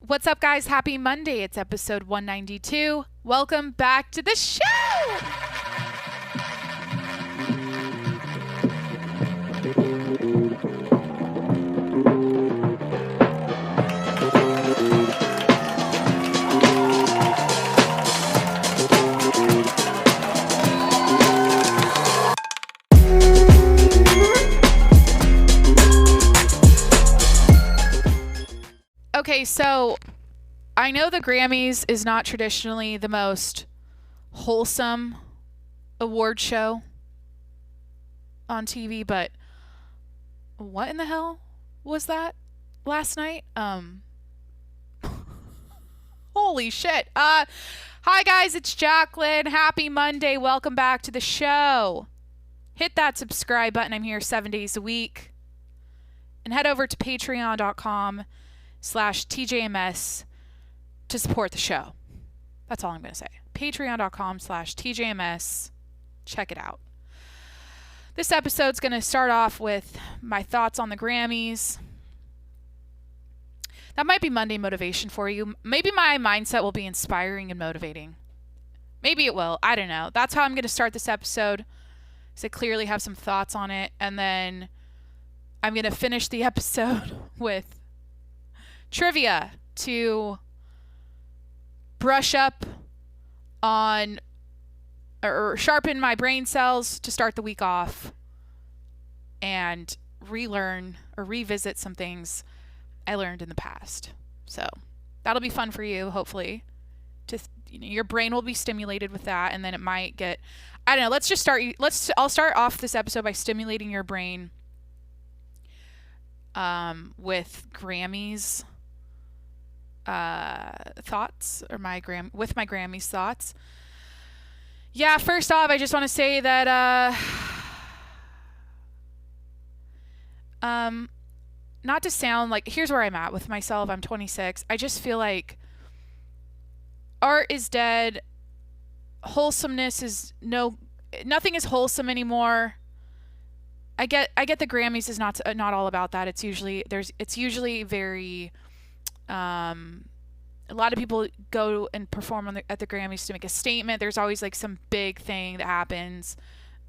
What's up, guys? Happy Monday. It's episode 192. Welcome back to the show. Okay, so I know the Grammys is not traditionally the most wholesome award show on TV, but what in the hell was that last night? Holy shit. Hi guys, it's Jacqueline. Happy Monday. Welcome back to the show. Hit that subscribe button. I'm here 7 days a week. And head over to patreon.com/TJMS to support the show. That's all I'm going to say. Patreon.com/TJMS. Check it out. This episode's going to start off with my thoughts on the Grammys. That might be Monday motivation for you. Maybe my mindset will be inspiring and motivating. Maybe it will. I don't know. That's how I'm going to start this episode. So I clearly have some thoughts on it. And then I'm going to finish the episode with trivia to brush up on or sharpen my brain cells to start the week off and relearn or revisit some things I learned in the past. So that'll be fun for you, hopefully. Your brain will be stimulated with that, and then it might get, I don't know, I'll start off this episode by stimulating your brain with Grammys thoughts, or with my Grammys thoughts. Yeah, first off, I just want to say that not to sound like, here's where I'm at with myself. I'm 26. I just feel like art is dead. Wholesomeness is nothing is wholesome anymore. I get the Grammys is not all about that. It's usually very a lot of people go and perform at the Grammys to make a statement. There's always like some big thing that happens.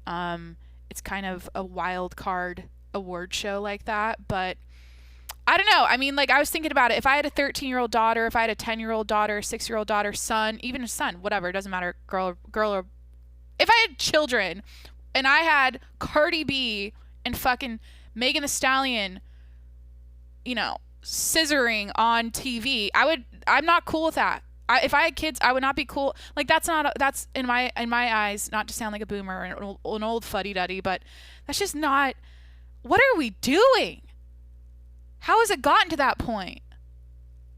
It's kind of a wild card award show like that, but I don't know. I mean, like, I was thinking about it. If I had a 13-year-old daughter, if I had a 10-year-old daughter, a 6-year-old daughter, son, even a son, whatever, it doesn't matter, girl or if I had children and I had Cardi B and fucking Megan Thee Stallion, scissoring on TV, I'm not cool with that. If I had kids, I would not be cool. Like, that's in my eyes, not to sound like a boomer or an old fuddy-duddy, but that's just not, what are we doing? How has it gotten to that point?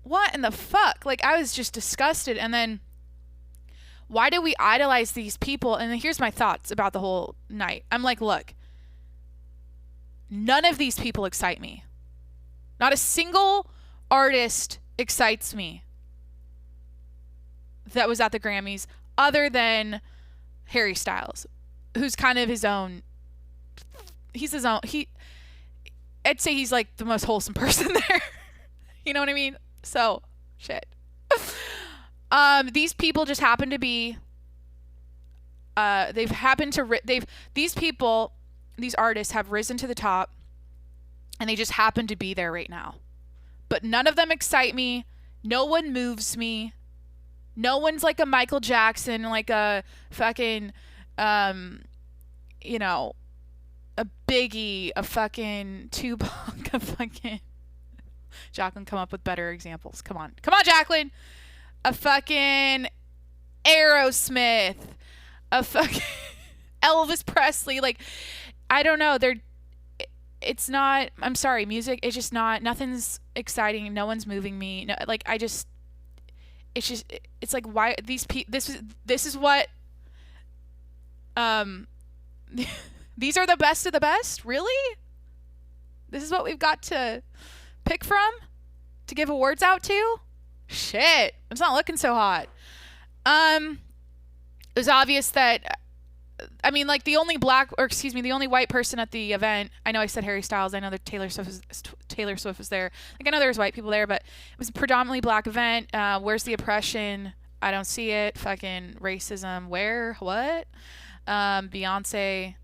What in the fuck? Like, I was just disgusted. And then, why do we idolize these people? And here's my thoughts about the whole night. I'm like, look, none of these people excite me. Not a single artist excites me that was at the Grammys, other than Harry Styles, who's kind of his own. I'd say he's like the most wholesome person there. You know what I mean? So, shit. These people just happen to be, these artists have risen to the top, and they just happen to be there right now. But none of them excite me. No one moves me. No one's like a Michael Jackson, like a fucking, a Biggie, a fucking Tupac, a fucking... Jacqueline, come up with better examples. Come on, Jacqueline. A fucking Aerosmith, a fucking Elvis Presley. Like, I don't know. It's not, I'm sorry, music, it's just not, nothing's exciting. No one's moving me. No, like, it's like, why this is what, these are the best of the best? Really? This is what we've got to pick from? To give awards out to? Shit. It's not looking so hot. It was obvious that I mean, like the only the only white person at the event. I know I said Harry Styles. I know that Taylor Swift was there. Like I know there was white people there, but it was a predominantly black event. Where's the oppression? I don't see it. Fucking racism. Where? What? Beyonce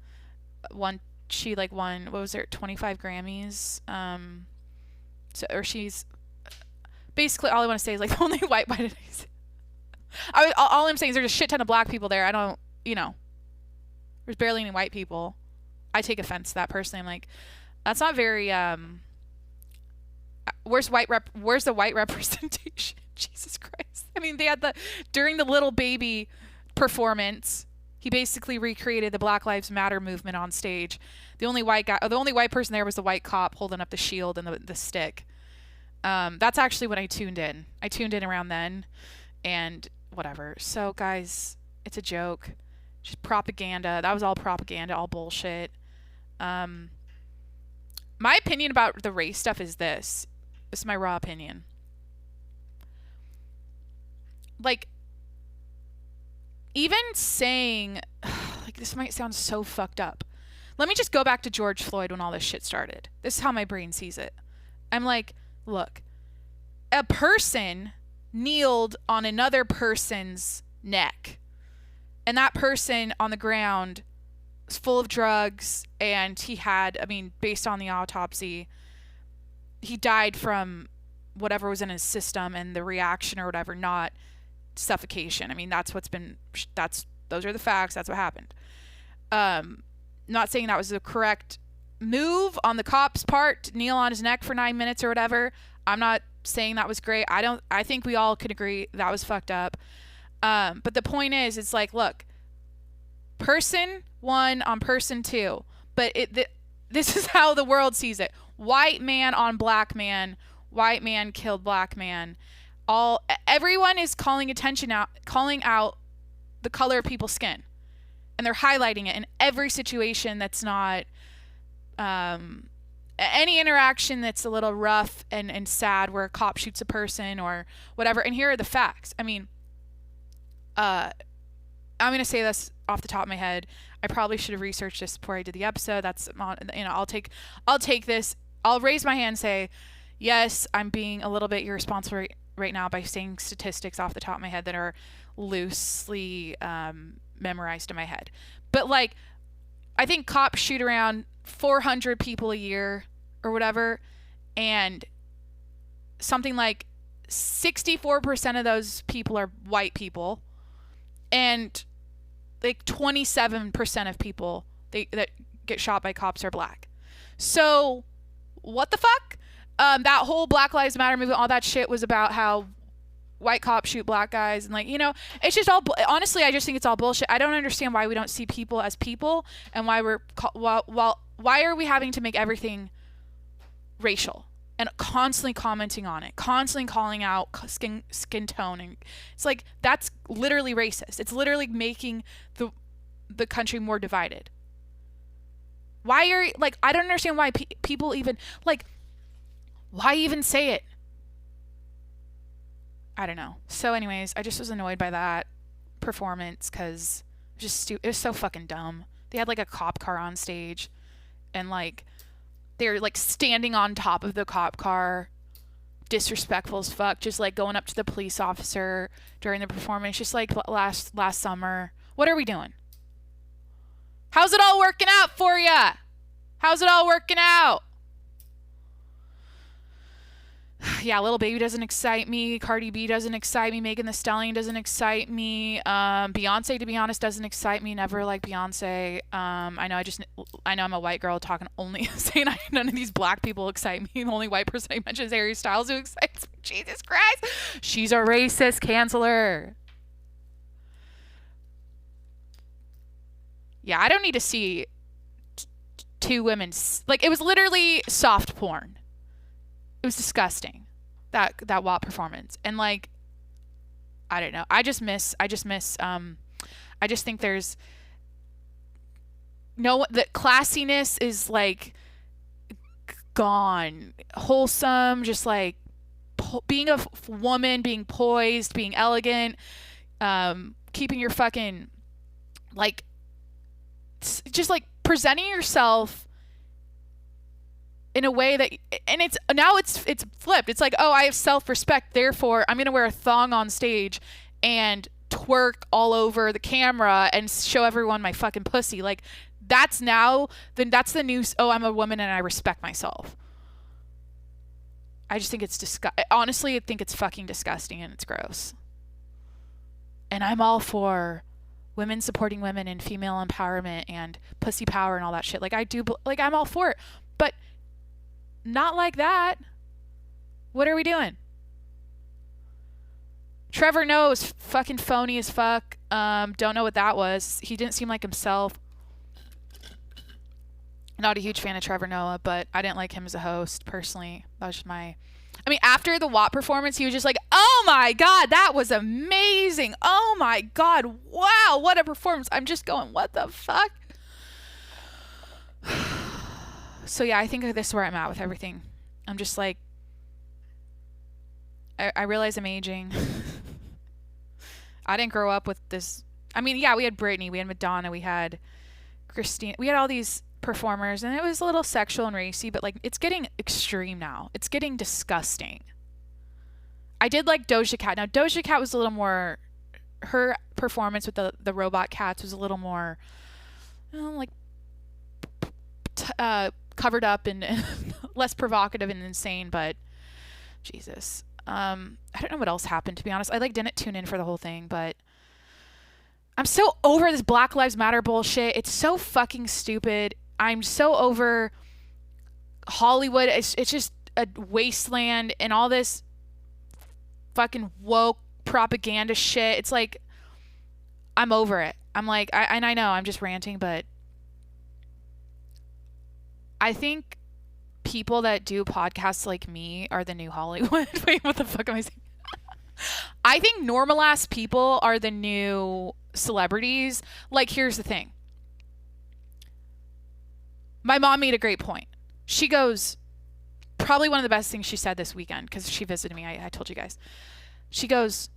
won. She like won. What was there? 25 Grammys. Or she's basically all I want to say is like the only white all I'm saying is there's a shit ton of black people there. I don't, there's barely any white people. I take offense to that personally. I'm like, that's not very, where's the white representation? Jesus Christ. I mean, they had during the Little Baby performance, he basically recreated the Black Lives Matter movement on stage. The only white person there was the white cop holding up the shield and the stick. That's actually when I tuned in. I tuned in around then, and whatever. So guys, it's a joke. Just propaganda. That was all propaganda, all bullshit. My opinion about the race stuff is this. This is my raw opinion. Like, even saying, like, this might sound so fucked up. Let me just go back to George Floyd when all this shit started. This is how my brain sees it. I'm like, look, a person kneeled on another person's neck, and that person on the ground was full of drugs, and he had, I mean, based on the autopsy, he died from whatever was in his system and the reaction or whatever, not suffocation. I mean, those are the facts. That's what happened. Not saying that was the correct move on the cop's part to kneel on his neck for 9 minutes or whatever. I'm not saying that was great. I think we all could agree that was fucked up. But the point is, it's like, look, person one on person two, but this is how the world sees it. White man on black man, white man killed black man. Everyone is calling out the color of people's skin, and they're highlighting it in every situation that's not any interaction that's a little rough and sad, where a cop shoots a person or whatever. And here are the facts. I mean, I'm gonna say this off the top of my head. I probably should have researched this before I did the episode. I'll take this. I'll raise my hand and say, yes, I'm being a little bit irresponsible right now by saying statistics off the top of my head that are loosely memorized in my head. But like, I think cops shoot around 400 people a year or whatever, and something like 64% of those people are white people, and like 27% of people that get shot by cops are black. So what the fuck? That whole Black Lives Matter movement, all that shit was about how white cops shoot black guys, and like, it's just all, honestly, I just think it's all bullshit. I don't understand why we don't see people as people, and why why are we having to make everything racial and constantly commenting on it, constantly calling out skin tone, and it's like, that's literally racist. It's literally making the country more divided. Why are, like, I don't understand why people even, like, why even say it? I don't know. So anyways, I just was annoyed by that performance because it was just it was so fucking dumb. They had like a cop car on stage, and like they're like standing on top of the cop car, disrespectful as fuck, just like going up to the police officer during the performance, just like last summer. What are we doing? How's it all working out for ya? How's it all working out? Yeah, Lil Baby doesn't excite me. Cardi B doesn't excite me. Megan Thee Stallion doesn't excite me. Beyonce, to be honest, doesn't excite me. Never like Beyonce. I know I'm a white girl talking only, saying none of these black people excite me. The only white person I mentioned is Harry Styles, who excites me. Jesus Christ. She's a racist. Cancel her. Yeah, I don't need to see two women. Like, it was literally soft porn. It was disgusting, that WAP performance. And like, I don't know. I just think there's the classiness is like gone. Wholesome, just like being a woman, being poised, being elegant, keeping your fucking like just like presenting yourself in a way that, and it's now it's flipped. It's like, oh, I have self-respect, therefore I'm gonna wear a thong on stage and twerk all over the camera and show everyone my fucking pussy. Like, that's the new, oh, I'm a woman and I respect myself. I just think it's honestly, I think it's fucking disgusting and it's gross. And I'm all for women supporting women and female empowerment and pussy power and all that shit. Like, I'm all for it. But not like that. What are we doing? Trevor Noah was fucking phony as fuck. Don't know what that was. He didn't seem like himself. Not a huge fan of Trevor Noah, but I didn't like him as a host, personally. That was just after the WAP performance, he was just like, oh my God, that was amazing. Oh my God, wow, what a performance. I'm just going, what the fuck? So yeah, I think this is where I'm at with everything. I'm just like, I realize I'm aging. I didn't grow up with this. I mean, yeah, we had Britney, we had Madonna, we had Christina, we had all these performers, and it was a little sexual and racy, but like, it's getting extreme now. It's getting disgusting. I did like Doja Cat. Now, Doja Cat was a little more, her performance with the robot cats was a little more, covered up and less provocative and insane, but Jesus. I don't know what else happened, to be honest. I didn't tune in for the whole thing, but I'm so over this Black Lives Matter bullshit. It's so fucking stupid. I'm so over Hollywood. It's just a wasteland and all this fucking woke propaganda shit. It's like, I'm over it. I'm like, I know I'm just ranting, but I think people that do podcasts like me are the new Hollywood. Wait, what the fuck am I saying? I think normal ass people are the new celebrities. Like, here's the thing. My mom made a great point. She goes, probably one of the best things she said this weekend, because she visited me. I told you guys. She goes,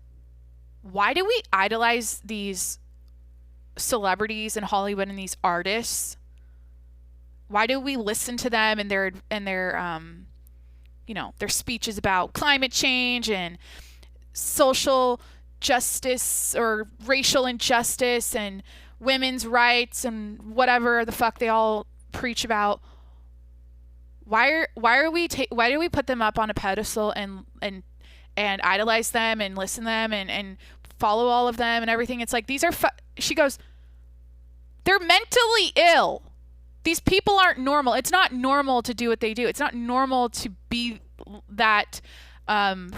why do we idolize these celebrities in Hollywood and these artists? Why do we listen to them and their their speeches about climate change and social justice or racial injustice and women's rights and whatever the fuck they all preach about? Why do we put them up on a pedestal and idolize them and listen to them and follow all of them and everything? It's like, these are she goes, they're mentally ill. These people aren't normal. It's not normal to do what they do. It's not normal to be that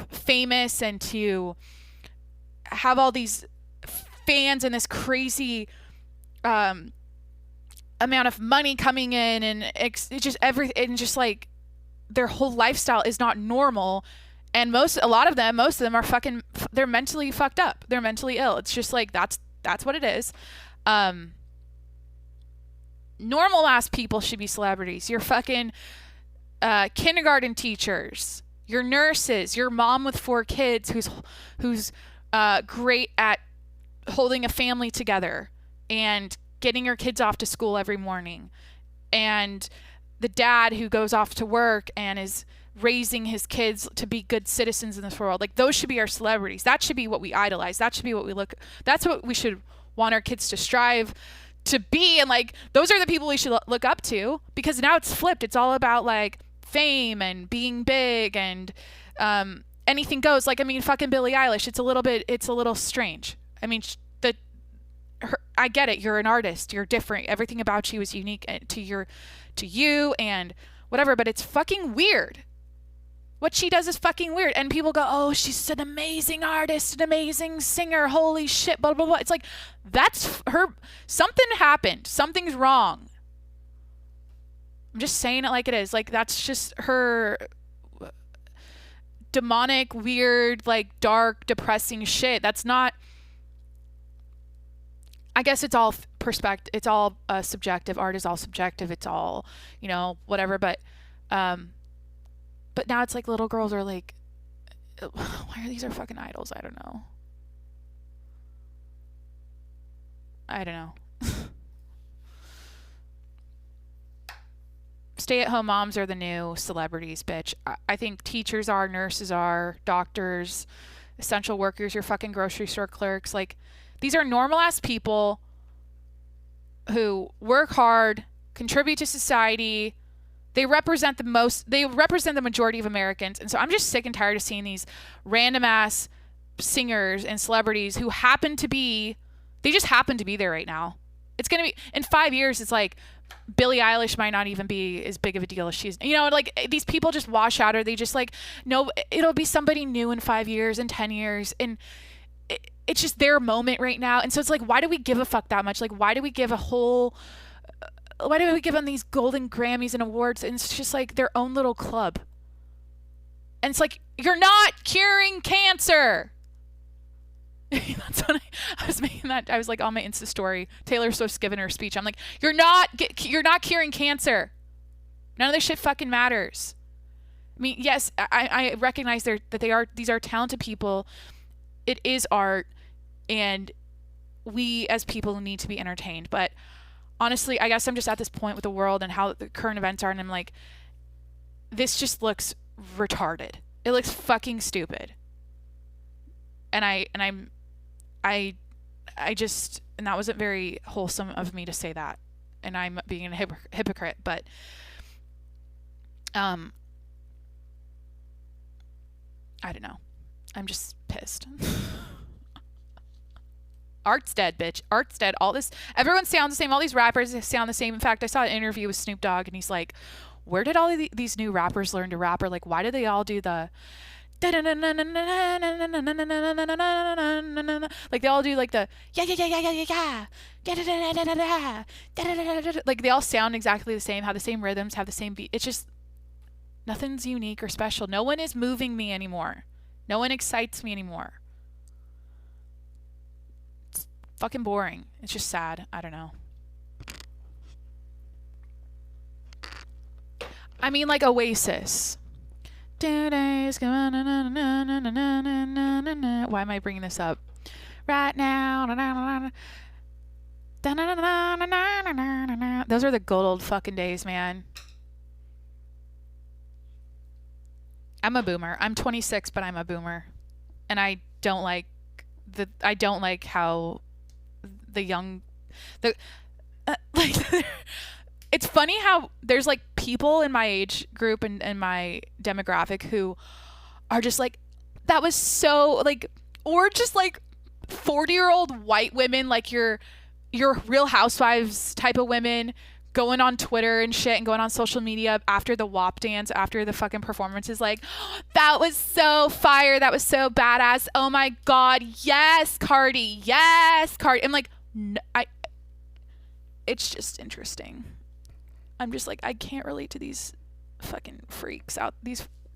famous and to have all these fans and this crazy amount of money coming in, and it's just everything, and just like their whole lifestyle is not normal. And most of them are fucking, they're mentally fucked up. They're mentally ill. It's just like, that's what it is. Normal ass people should be celebrities. Your fucking kindergarten teachers, your nurses, your mom with 4 kids who's great at holding a family together and getting your kids off to school every morning, and the dad who goes off to work and is raising his kids to be good citizens in this world. Like, those should be our celebrities. That should be what we idolize. That should be what that's what we should want our kids to strive to be. And like, those are the people we should look up to, because now it's flipped. It's all about like fame and being big and anything goes. Like, I mean, fucking Billie Eilish, it's a little strange. I mean, I get it. You're an artist. You're different. Everything about you is unique to you and whatever, but it's fucking weird. What she does is fucking weird. And people go, oh, she's an amazing artist, an amazing singer. Holy shit, blah, blah, blah. It's like, that's her. Something happened. Something's wrong. I'm just saying it like it is. Like, that's just her demonic, weird, like dark, depressing shit. That's not, I guess it's all perspective. It's all subjective. Art is all subjective. It's all, whatever. But now it's like little girls are like, why are these fucking idols? I don't know. stay-at-home moms are the new celebrities, bitch. I think teachers are, nurses are, doctors, essential workers, your fucking grocery store clerks. Like, these are normal-ass people who work hard, contribute to society. They represent the majority of Americans. And so I'm just sick and tired of seeing these random-ass singers and celebrities who they just happen to be there right now. It's going to be, in 5 years, it's like, Billie Eilish might not even be as big of a deal as she's, like, these people just wash out, or they just, like, no, it'll be somebody new in 5 years, in 10 years, and it's just their moment right now. And so it's like, why do we give a fuck that much? Like, why do we give them these golden Grammys and awards? And it's just like their own little club. And it's like, you're not curing cancer. That's when I was making that. I was like on my Insta story, Taylor Swift's giving her speech. I'm like, you're not curing cancer. None of this shit fucking matters. I mean, yes, I recognize these are talented people. It is art, and we as people need to be entertained. But honestly, I guess I'm just at this point with the world and how the current events are, and I'm like, this just looks retarded. It looks fucking stupid. And that wasn't very wholesome of me to say that. And I'm being a hypocrite, but I don't know. I'm just pissed. Art's dead, bitch. Art's dead. Everyone sounds the same. All these rappers sound the same. In fact, I saw an interview with Snoop Dogg, and he's like, where did all of these new rappers learn to rap? Or like, why do they all do the like, they all do like the like, they all sound exactly the same, have the same rhythms, have the same beat. It's just, nothing's unique or special. No one is moving me anymore. No one excites me anymore. It's fucking boring. It's just sad. I don't know. I mean, like Oasis. Why am I bringing this up? Right now. Those are the good old fucking days, man. I'm a boomer. I'm 26, but I'm a boomer. And I don't like how it's funny how there's like people in my age group and my demographic who are just like, that was so like, or just like 40-year-old white women, like your Real Housewives type of women, going on Twitter and shit and going on social media after the WAP dance, after the fucking performances, like, oh, that was so fire, that was so badass, oh my god, yes, Cardi. I'm like, no, it's just interesting. I'm just like, I can't relate to these fucking freaks out.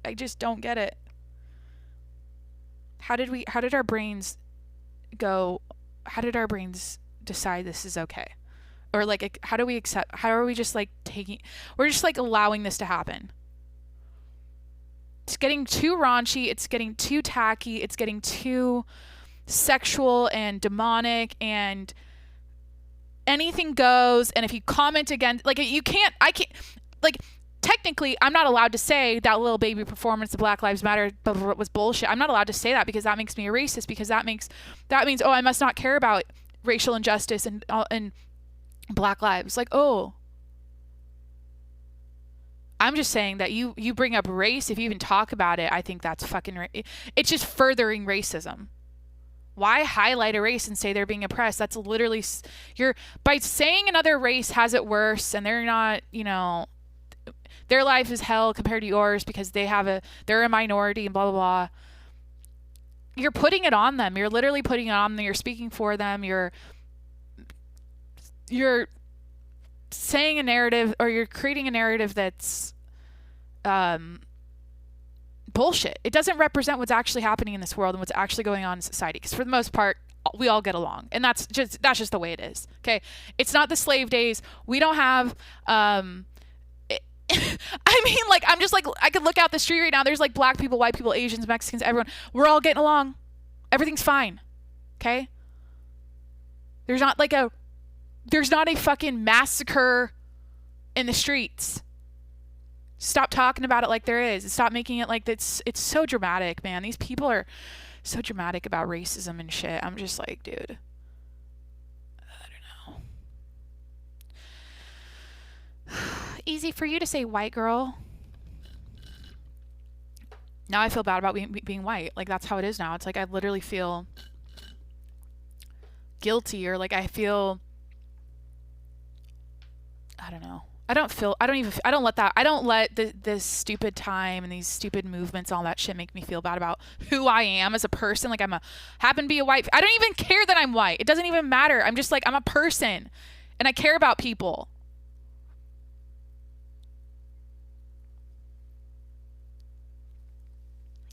I just don't get it. How did our brains go? How did our brains decide this is okay? Or like, how are we just like we're just like allowing this to happen? It's getting too raunchy. It's getting too tacky. It's getting too sexual and demonic, and anything goes. And if you comment again, like, I can't, like, technically I'm not allowed to say that Lil Baby performance, the Black Lives Matter was bullshit. I'm not allowed to say that because that makes me a racist, because that means, oh, I must not care about racial injustice and Black lives. Like, oh, I'm just saying that you bring up race, if you even talk about it, I think that's fucking it's just furthering racism. Why highlight a race and say they're being oppressed? That's literally, by saying another race has it worse and they're not, their life is hell compared to yours because they're a minority and blah, blah, blah. You're putting it on them. You're literally putting it on them. You're speaking for them. You're saying a narrative, or you're creating a narrative that's bullshit. It doesn't represent what's actually happening in this world and what's actually going on in society, because for the most part we all get along, and that's just the way it is. Okay, it's not the slave days. We don't have I mean, like, I'm just like, I could look out the street right now, there's like black people, white people, Asians, Mexicans, everyone, we're all getting along. Everything's fine. Okay, there's not a fucking massacre in the streets. Stop talking about it like there is. Stop making it like it's so dramatic, man. These people are so dramatic about racism and shit. I'm just like, dude, I don't know. Easy for you to say, white girl. Now I feel bad about being white. Like, that's how it is now. It's like I literally feel guilty, or like I don't know. I don't let this stupid time and these stupid movements, all that shit, make me feel bad about who I am as a person. Like, happen to be a white. I don't even care that I'm white. It doesn't even matter. I'm just like, I'm a person and I care about people.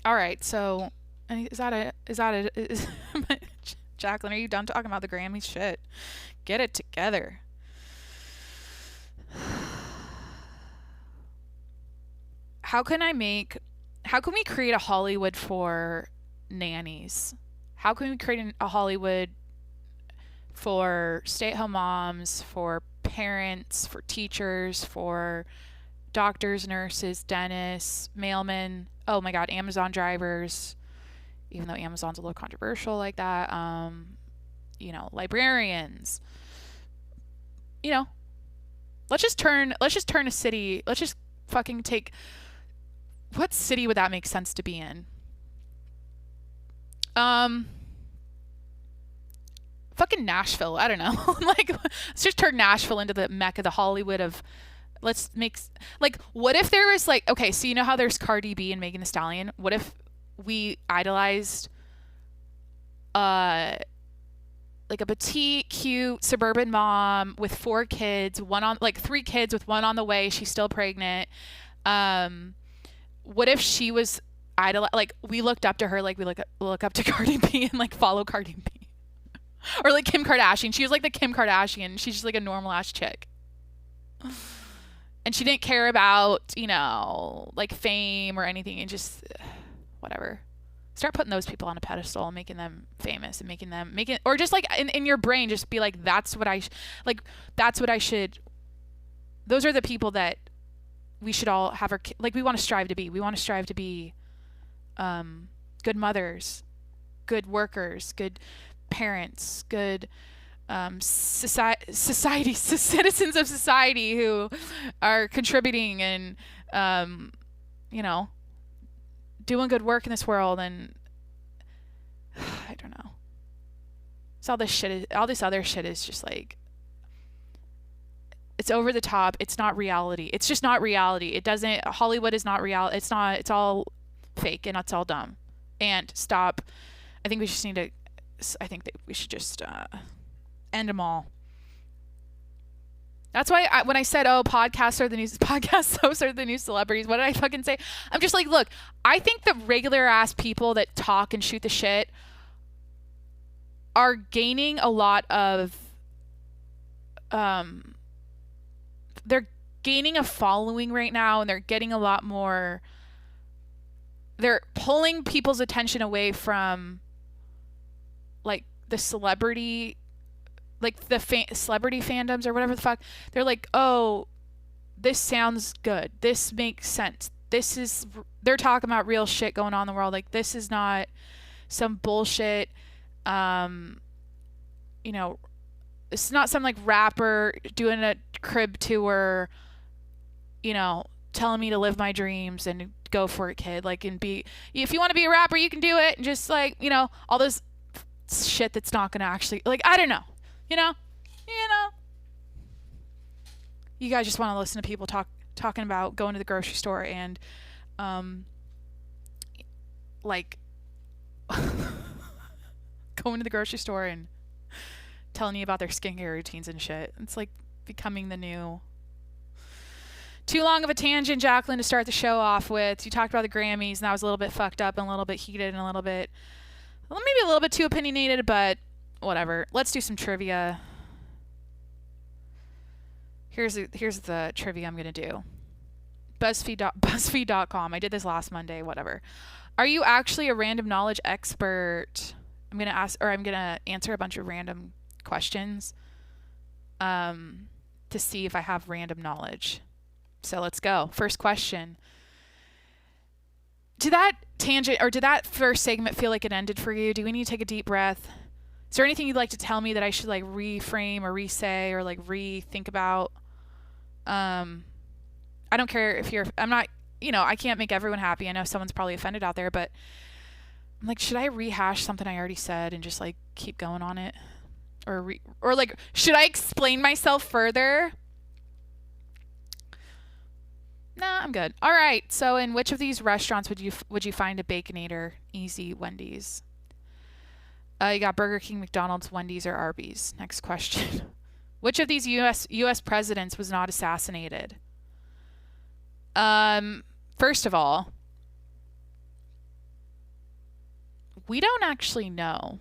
All right. So is that it? Jacqueline, are you done talking about the Grammys? Shit. Get it together. How can we create a Hollywood for nannies? How can we create a Hollywood for stay-at-home moms, for parents, for teachers, for doctors, nurses, dentists, mailmen? Oh my God, Amazon drivers, even though Amazon's a little controversial like that. Librarians. Let's just turn a city. Let's just fucking take. What city would that make sense to be in? Fucking Nashville. I don't know. Like, let's just turn Nashville into the Mecca, the Hollywood of. Let's make, like, what if there was, like, okay, so you know how there's Cardi B and Megan Thee Stallion? What if we idolized like a petite, cute suburban mom with 4 kids, 3 kids with 1 on the way, she's still pregnant. What if she was like, we looked up to her like we look up to Cardi B and like follow Cardi B? Or like Kim Kardashian. She was like the Kim Kardashian. She's just like a normal ass chick. And she didn't care about, like fame or anything, and just whatever. Start putting those people on a pedestal and making them famous and or just like in your brain, just be like, that's what I should. Those are the people that we should all have we want to strive to be. We want to strive to be good mothers, good workers, good parents, good citizens of society who are contributing and doing good work in this world. And I don't know. So all this other shit is just like, it's over the top. It's not reality. It's just not reality. Hollywood is not real. It's all fake, and it's all dumb. And stop. I think that we should just end them all. That's why when I said, podcasts hosts are the new celebrities, what did I fucking say? I'm just like, look, I think the regular ass people that talk and shoot the shit are gaining a lot of, they're gaining a following right now, and they're getting a lot more, they're pulling people's attention away from like the celebrity, like the celebrity fandoms or whatever the fuck. They're like, oh, this sounds good. This makes sense. They're talking about real shit going on in the world. Like, this is not some bullshit, it's not some like rapper doing a crib tour, telling me to live my dreams and go for it, kid. Like, and if you want to be a rapper, you can do it. And just like, all this shit that's not going to actually, like, I don't know, you guys just want to listen to people talking about going to the grocery store and, like, going to the grocery store and telling you about their skincare routines and shit. It's like becoming the new. Too long of a tangent, Jacqueline, to start the show off with. You talked about the Grammys, and that was a little bit fucked up and a little bit heated and maybe a little bit too opinionated, but whatever. Let's do some trivia. Here's the trivia I'm gonna do. BuzzFeed.com. I did this last Monday. Whatever. Are you actually a random knowledge expert? I'm gonna answer a bunch of random questions, to see if I have random knowledge. So let's go. First question. Did that tangent or did that first segment feel like it ended for you? Do we need to take a deep breath? Is there anything you'd like to tell me that I should like reframe or re-say or like rethink about? I don't care if you're, I'm not, I can't make everyone happy. I know someone's probably offended out there, but I'm like, should I rehash something I already said and just like keep going on it? Or like, should I explain myself further? Nah, I'm good. All right. So, in which of these restaurants would you find a Baconator? Easy, Wendy's. You got Burger King, McDonald's, Wendy's, or Arby's. Next question. Which of these U.S. presidents was not assassinated? First of all, we don't actually know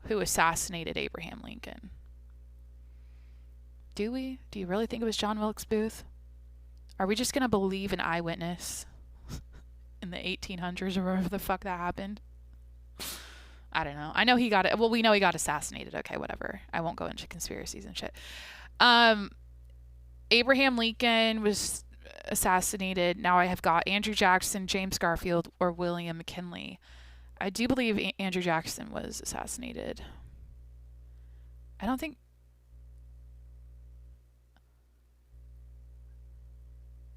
who assassinated Abraham Lincoln. Do we? Do you really think it was John Wilkes Booth? Are we just going to believe an eyewitness in the 1800s or wherever the fuck that happened? I don't know. I know he got it. Well, we know he got assassinated. Okay, whatever. I won't go into conspiracies and shit. Abraham Lincoln was assassinated. Now I have got Andrew Jackson, James Garfield, or William McKinley. I do believe Andrew Jackson was assassinated. I don't think...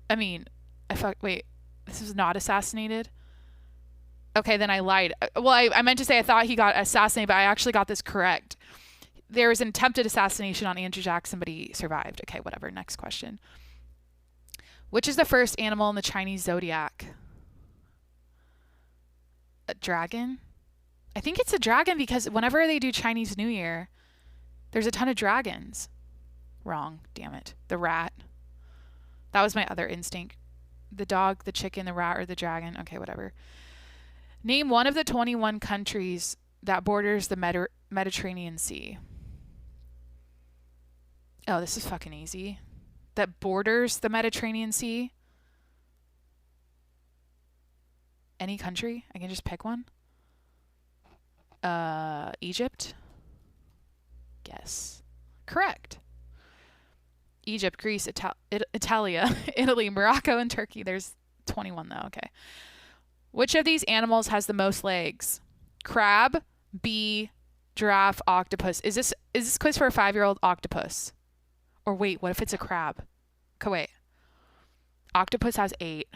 I mean, wait, this was not assassinated? Okay, then I lied. Well, I meant to say I thought he got assassinated, but I actually got this correct. There was an attempted assassination on Andrew Jackson, but he survived. Okay, whatever. Next question. Which is the first animal in the Chinese zodiac? A dragon? I think it's a dragon because whenever they do Chinese New Year, there's a ton of dragons. Wrong. Damn it. The rat. That was my other instinct. The dog, the chicken, the rat, or the dragon. Okay, whatever. Name one of the 21 countries that borders the Mediterranean Sea. Oh, this is fucking easy. That borders the Mediterranean Sea. Any country? I can just pick one. Egypt? Guess. Correct. Egypt, Greece, Italia, Italy, Morocco, and Turkey. There's 21 though. Okay. Which of these animals has the most legs? Crab, bee, giraffe, octopus. Is this quiz for a 5-year-old? Octopus. Or wait, what if it's a crab? Okay, wait. Octopus has 8.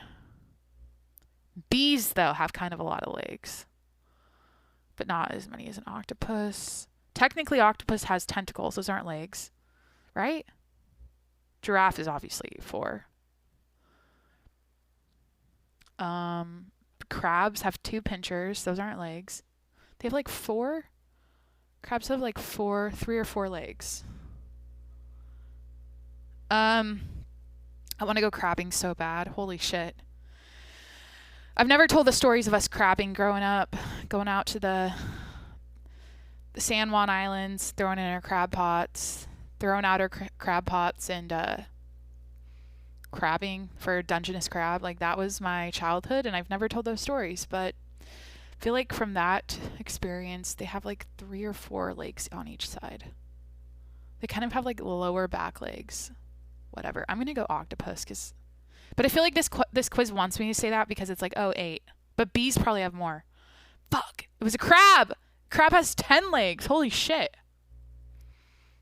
Bees, though, have kind of a lot of legs. But not as many as an octopus. Technically, octopus has tentacles. Those aren't legs. Right? Giraffe is obviously 4. Crabs have 2 pinchers. Those aren't legs. They have like 4? Crabs have like 3 or 4 legs. I want to go crabbing so bad. Holy shit. I've never told the stories of us crabbing growing up, going out to the San Juan Islands, throwing in our crab pots, throwing out our crab pots and crabbing for Dungeness crab. Like, that was my childhood, and I've never told those stories, but I feel like from that experience, they have like 3 or 4 legs on each side. They kind of have like lower back legs. Whatever. I'm going to go octopus, but I feel like this quiz wants me to say that because it's like, oh, 8. But bees probably have more. Fuck. It was a crab. Crab has 10 legs. Holy shit.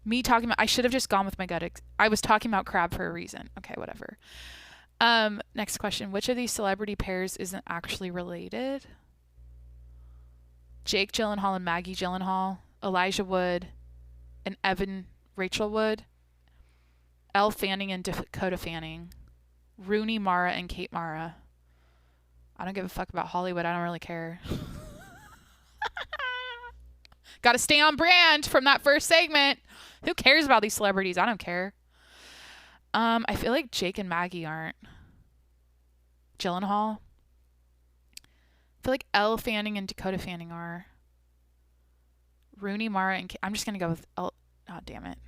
Me talking about, I should have just gone with my gut. I was talking about crab for a reason. Okay, whatever. Next question. Which of these celebrity pairs isn't actually related? Jake Gyllenhaal and Maggie Gyllenhaal, Elijah Wood and Evan Rachel Wood, Elle Fanning and Dakota Fanning, Rooney Mara and Kate Mara. I don't give a fuck about Hollywood. I don't really care. Got to stay on brand from that first segment. Who cares about these celebrities? I don't care. I feel like Jake and Maggie aren't. Gyllenhaal. I feel like Elle Fanning and Dakota Fanning are. Rooney Mara and I'm just going to go with oh, damn it.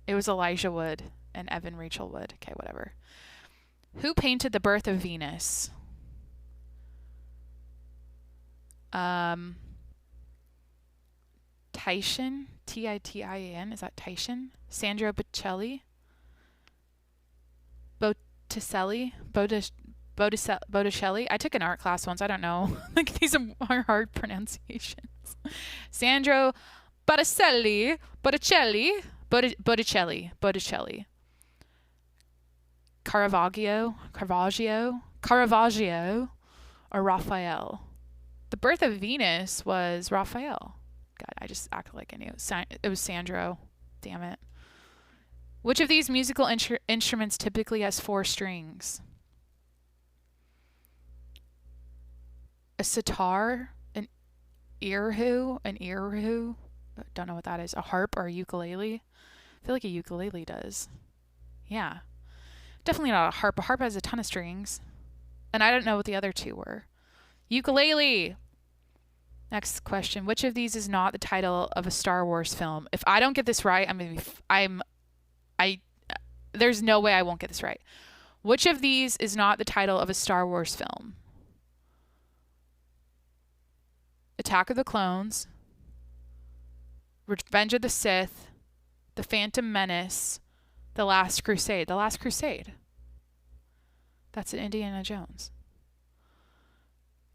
It was Elijah Wood and Evan Rachel Wood. Okay, whatever. Who painted The Birth of Venus? Titian? Titian? Is that Titian? Sandro Botticelli? Botticelli? Botticelli? I took an art class once. I don't know. Like, these are hard pronunciations. Sandro Botticelli. Botticelli. Caravaggio, or Raphael. The Birth of Venus was Raphael. God, I just acted like I knew. It was Sandro. Damn it. Which of these musical instruments typically has 4 strings? A sitar, an erhu, don't know what that is. A harp or a ukulele? I feel like a ukulele does. Yeah. Definitely not a harp. A harp has a ton of strings. And I don't know what the other 2 were. Ukulele! Next question. Which of these is not the title of a Star Wars film? If I don't get this right, there's no way I won't get this right. Which of these is not the title of a Star Wars film? Attack of the Clones, Revenge of the Sith, The Phantom Menace, The Last Crusade. The Last Crusade. That's an Indiana Jones.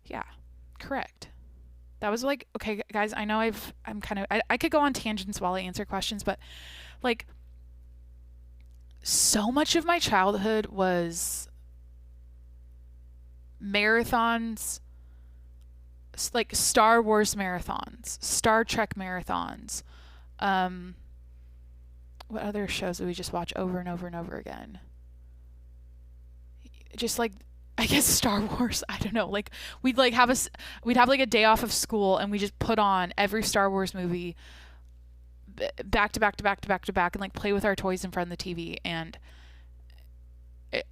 Yeah, correct. That was like, okay, guys, I know I could go on tangents while I answer questions, but like, so much of my childhood was marathons, like Star Wars marathons, Star Trek marathons. What other shows did we just watch over and over and over again? Just like, I guess Star Wars. I don't know. Like, we'd have like a day off of school and we just put on every Star Wars movie back to back to back to back to back and like play with our toys in front of the TV. And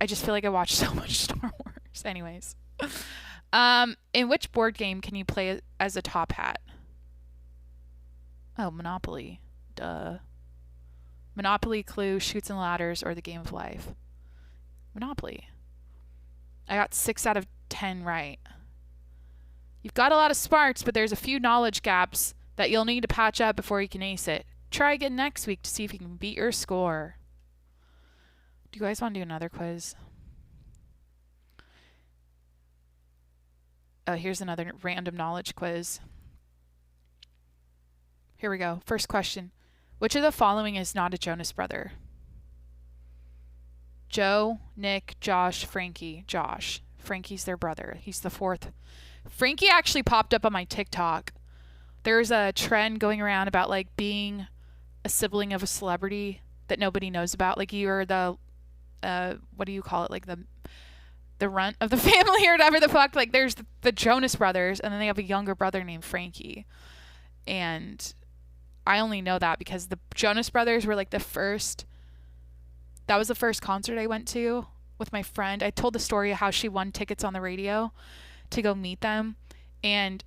I just feel like I watched so much Star Wars. Anyways. In which board game can you play as a top hat? Oh, Monopoly. Duh. Monopoly, Clue, Chutes and Ladders, or the Game of Life? Monopoly. I got 6 out of 10 right. You've got a lot of smarts, but there's a few knowledge gaps that you'll need to patch up before you can ace it. Try again next week to see if you can beat your score. Do you guys want to do another quiz? Oh, here's another random knowledge quiz. Here we go. First question. Which of the following is not a Jonas brother? Joe, Nick, Josh, Frankie. Josh. Frankie's their brother. He's the 4th. Frankie actually popped up on my TikTok. There's a trend going around about like being a sibling of a celebrity that nobody knows about. Like, you're the, what do you call it? Like the runt of the family or whatever the fuck. Like, there's the Jonas brothers, and then they have a younger brother named Frankie. And I only know that because the Jonas brothers were like that was the first concert I went to with my friend. I told the story of how she won tickets on the radio to go meet them. And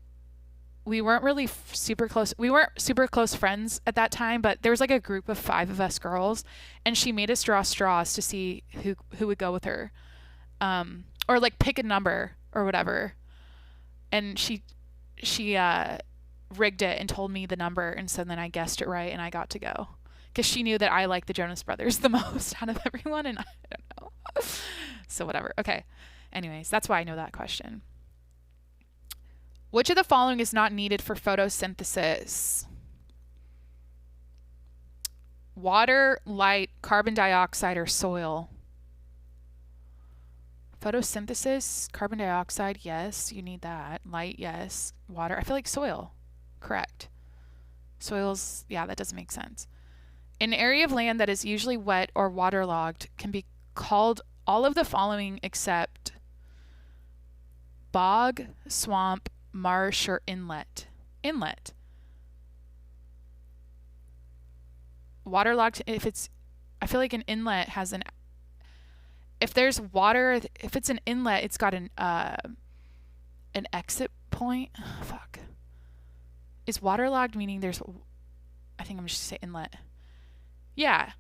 we weren't really super close. We weren't super close friends at that time, but there was like a group of 5 of us girls, and she made us draw straws to see who would go with her. Or like pick a number or whatever. And she rigged it and told me the number, and so then I guessed it right and I got to go. Because she knew that I liked the Jonas Brothers the most out of everyone, and I don't know. So whatever. Okay. Anyways, that's why I know that question. Which of the following is not needed for photosynthesis? Water, light, carbon dioxide, or soil? Photosynthesis, carbon dioxide, yes, you need that. Light, yes. Water, I feel like soil. Correct. Soils, yeah, that doesn't make sense. An area of land that is usually wet or waterlogged can be called all of the following except bog, swamp, marsh, or inlet. Inlet. Waterlogged, I feel like an inlet has if there's water, if it's an inlet, it's got an exit point. Oh, fuck. Is waterlogged meaning I think I'm just going to say inlet. Yeah.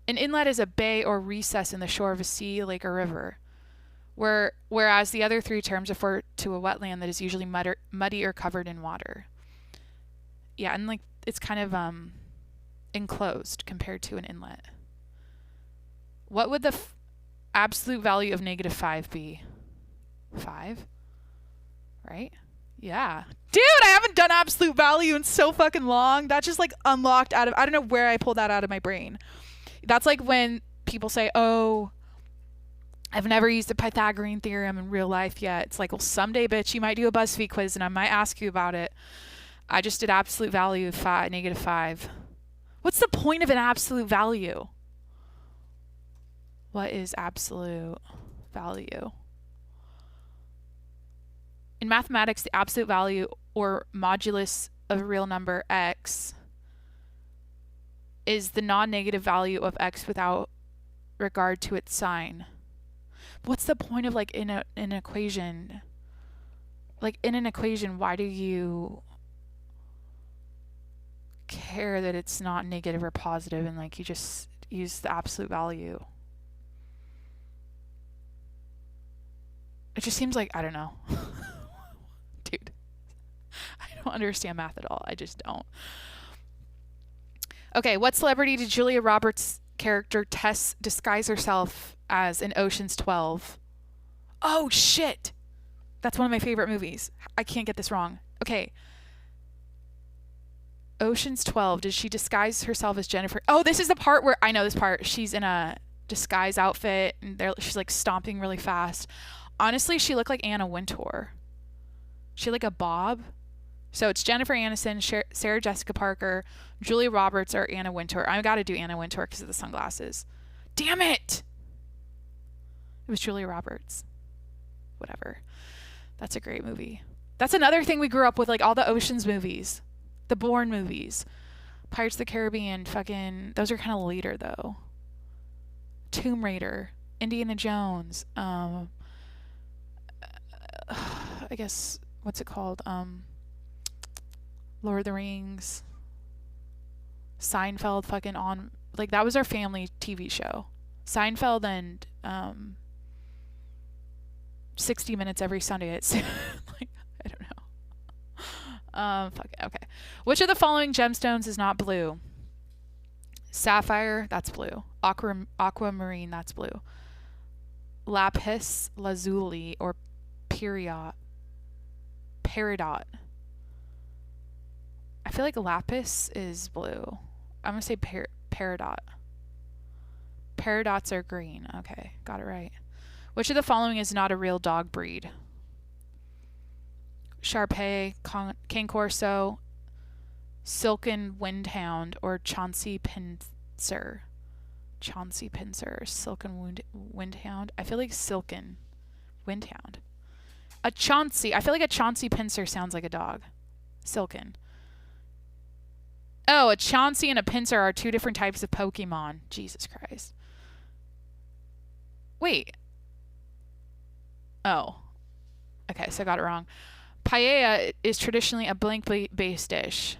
An inlet is a bay or recess in the shore of a sea, lake, or river. Whereas the other 3 terms refer to a wetland that is usually muddy or covered in water. Yeah, and like it's kind of enclosed compared to an inlet. What would absolute value of negative 5 be? 5? Right? Yeah. Dude, I haven't done absolute value in so fucking long. That just like unlocked out of, I don't know where I pulled that out of my brain. That's like when people say, oh, I've never used the Pythagorean theorem in real life yet. It's like, well, someday, bitch, you might do a BuzzFeed quiz and I might ask you about it. I just did absolute value of negative 5. What's the point of an absolute value? What is absolute value? In mathematics, the absolute value or modulus of a real number x is the non-negative value of x without regard to its sign. What's the point of like in an equation? Like in an equation, why do you care that it's not negative or positive and like you just use the absolute value? It just seems like, I don't know. Dude, I don't understand math at all. I just don't. Okay, what celebrity did Julia Roberts' character Tess disguise herself as in Ocean's 12? Oh, shit. That's one of my favorite movies. I can't get this wrong. Okay. Ocean's 12. Did she disguise herself as Jennifer? Oh, this is the part where, I know this part. She's in a disguise outfit and she's like stomping really fast. Honestly, she looked like Anna Wintour. She had like a bob. So it's Jennifer Aniston, Sarah Jessica Parker, Julia Roberts, or Anna Wintour. I got to do Anna Wintour because of the sunglasses. Damn it! It was Julia Roberts. Whatever. That's a great movie. That's another thing we grew up with, like all the Ocean's movies. The Bourne movies. Pirates of the Caribbean, fucking... Those are kind of later, though. Tomb Raider. Indiana Jones. I guess... What's it called? Lord of the Rings. Seinfeld fucking on... Like, that was our family TV show. Seinfeld and... 60 Minutes every Sunday at like, I don't know. Fuck it. Okay. Which of the following gemstones is not blue? Sapphire, that's blue. Aquamarine, that's blue. Lapis lazuli or peridot. I feel like lapis is blue. I'm gonna say peridot. Peridots are green. Okay, got it right. Which of the following is not a real dog breed? Shar-Pei, Cane Corso, Silken Windhound, or Chauncey Pincer? Chauncey Pincer, Silken Windhound. I feel like Silken Windhound. A Chauncey. I feel like a Chauncey Pincer sounds like a dog. Silken. Oh, a Chauncey and a Pincer are two different types of Pokemon. Jesus Christ. Wait. Oh. Okay, so I got it wrong. Paella is traditionally a blank-based dish.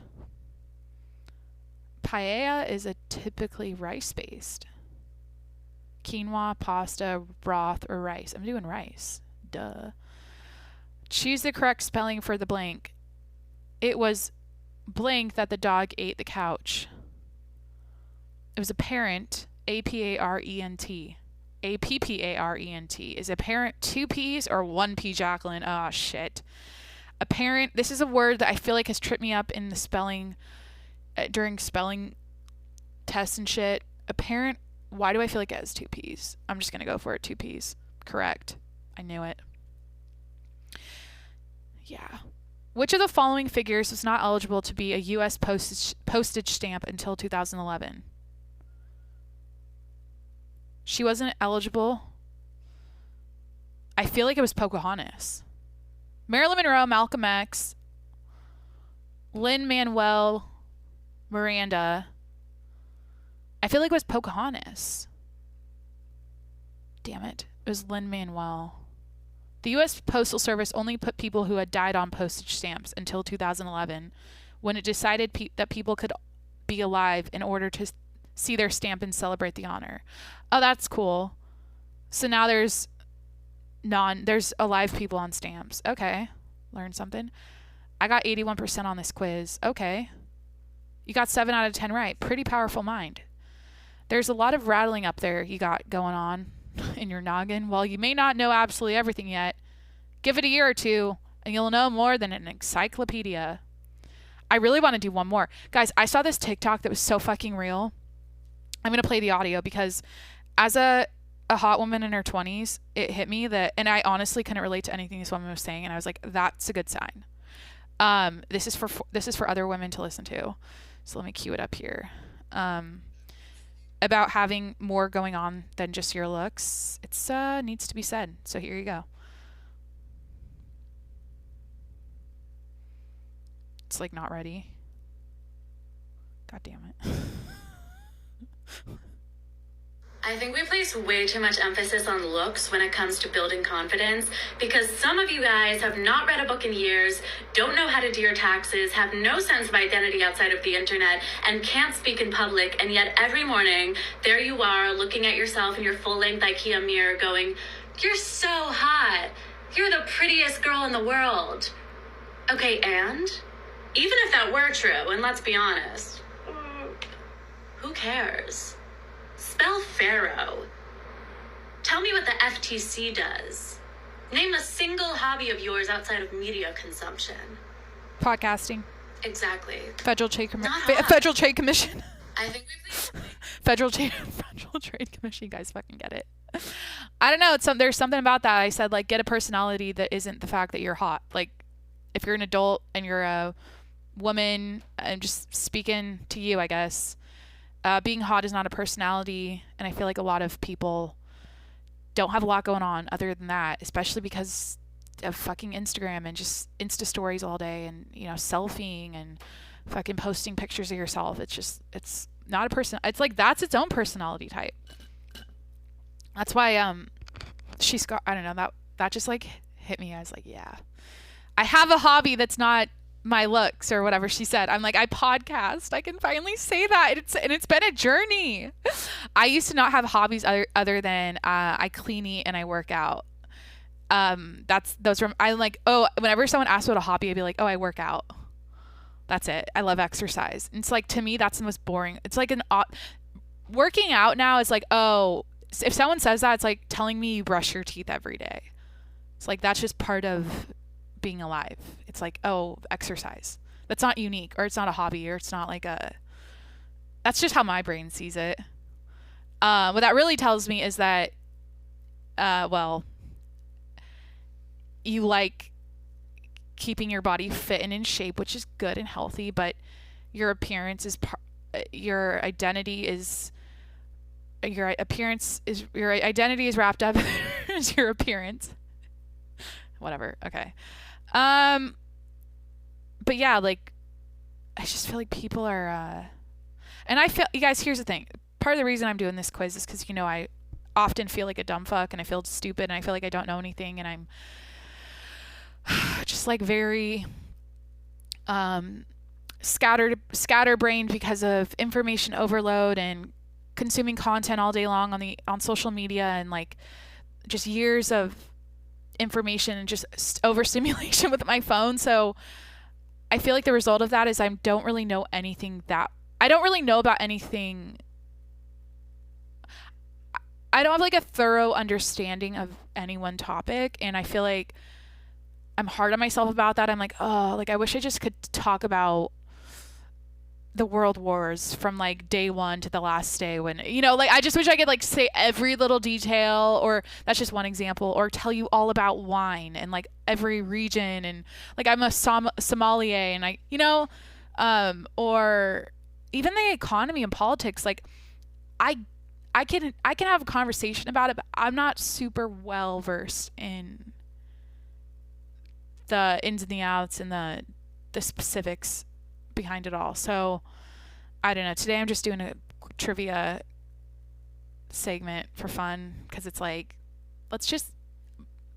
Paella is a typically rice-based. Quinoa, pasta, broth, or rice. I'm doing rice. Duh. Choose the correct spelling for the blank. It was blank that the dog ate the couch. It was apparent. A-P-A-R-E-N-T. A-P-P-A-R-E-N-T. Is apparent 2 P's or 1 P, Jacqueline? Oh, shit. Apparent. This is a word that I feel like has tripped me up in the spelling, during spelling tests and shit. Apparent. Why do I feel like it has 2 P's? I'm just going to go for it. 2 P's. Correct. I knew it. Yeah. Which of the following figures was not eligible to be a U.S. postage stamp until 2011? She wasn't eligible. I feel like it was Pocahontas. Marilyn Monroe, Malcolm X, Lin-Manuel Miranda. I feel like it was Pocahontas. Damn it. It was Lin-Manuel. The U.S. Postal Service only put people who had died on postage stamps until 2011, when it decided that people could be alive in order to see their stamp and celebrate the honor. Oh, that's cool. So now there's alive people on stamps. Okay. Learned something. I got 81% on this quiz. Okay. You got 7 out of 10 right. Pretty powerful mind. There's a lot of rattling up there you got going on. in your noggin. While you may not know absolutely everything yet, give it a year or two and you'll know more than an encyclopedia. I really want to do one more. Guys, I saw this TikTok that was so fucking real. I'm going to play the audio because as a hot woman in her 20s, it hit me that, and I honestly couldn't relate to anything this woman was saying, and I was like, that's a good sign. This is for other women to listen to. So let me cue it up here. About having more going on than just your looks. It's needs to be said. So here you go. It's like not ready. God damn it. I think we place way too much emphasis on looks when it comes to building confidence because some of you guys have not read a book in years, don't know how to do your taxes, have no sense of identity outside of the internet, and can't speak in public, and yet every morning, there you are looking at yourself in your full-length IKEA mirror going, "You're so hot. You're the prettiest girl in the world." Okay, and? Even if that were true, and let's be honest, who cares? Spell Pharaoh. Tell me what the FTC does. Name a single hobby of yours outside of media consumption. Podcasting. Exactly. Federal Trade Commission. I think Federal Trade Commission. You guys fucking get it. I don't know. There's something about that. I said, like, get a personality that isn't the fact that you're hot. Like, if you're an adult and you're a woman, I'm just speaking to you, I guess. Being hot is not a personality, and I feel like a lot of people don't have a lot going on other than that, especially because of fucking Instagram and just Insta stories all day and, you know, selfieing and fucking posting pictures of yourself. It's not a person. It's like that's its own personality type. That's why she's got, I don't know, that just like hit me. I was like, yeah, I have a hobby that's not my looks or whatever she said. I'm like, I podcast. I can finally say that. It's been a journey. I used to not have hobbies other than I clean, eat, and I work out. I'm like, oh, whenever someone asks what a hobby, I'd be like, oh, I work out. That's it. I love exercise. And it's like, to me, that's the most boring. It's like working out now is like, oh, if someone says that, it's like telling me you brush your teeth every day. It's like, that's just part of being alive. It's like, oh, exercise. That's not unique, or it's not a hobby, or it's not like that's just how my brain sees it. What that really tells me is that, well, you like keeping your body fit and in shape, which is good and healthy, but your appearance is your identity is wrapped up as your appearance. Whatever. Okay. But yeah, like, I just feel like people are, and I feel, you guys, here's the thing. Part of the reason I'm doing this quiz is because, you know, I often feel like a dumb fuck and I feel stupid and I feel like I don't know anything and I'm just like very, scatterbrained because of information overload and consuming content all day long on social media and like just years of information and just overstimulation with my phone. So I feel like the result of that is I don't really know about anything. I don't have like a thorough understanding of any one topic, and I feel like I'm hard on myself about that. I'm like, oh, like I wish I just could talk about the world wars from like day one to the last day, when, you know, like I just wish I could like say every little detail, or that's just one example, or tell you all about wine and like every region, and like I'm a sommelier and I, you know, or even the economy and politics. Like I can have a conversation about it, but I'm not super well versed in the ins and the outs and the specifics behind it all. So I don't know. Today I'm just doing a trivia segment for fun because it's like, let's just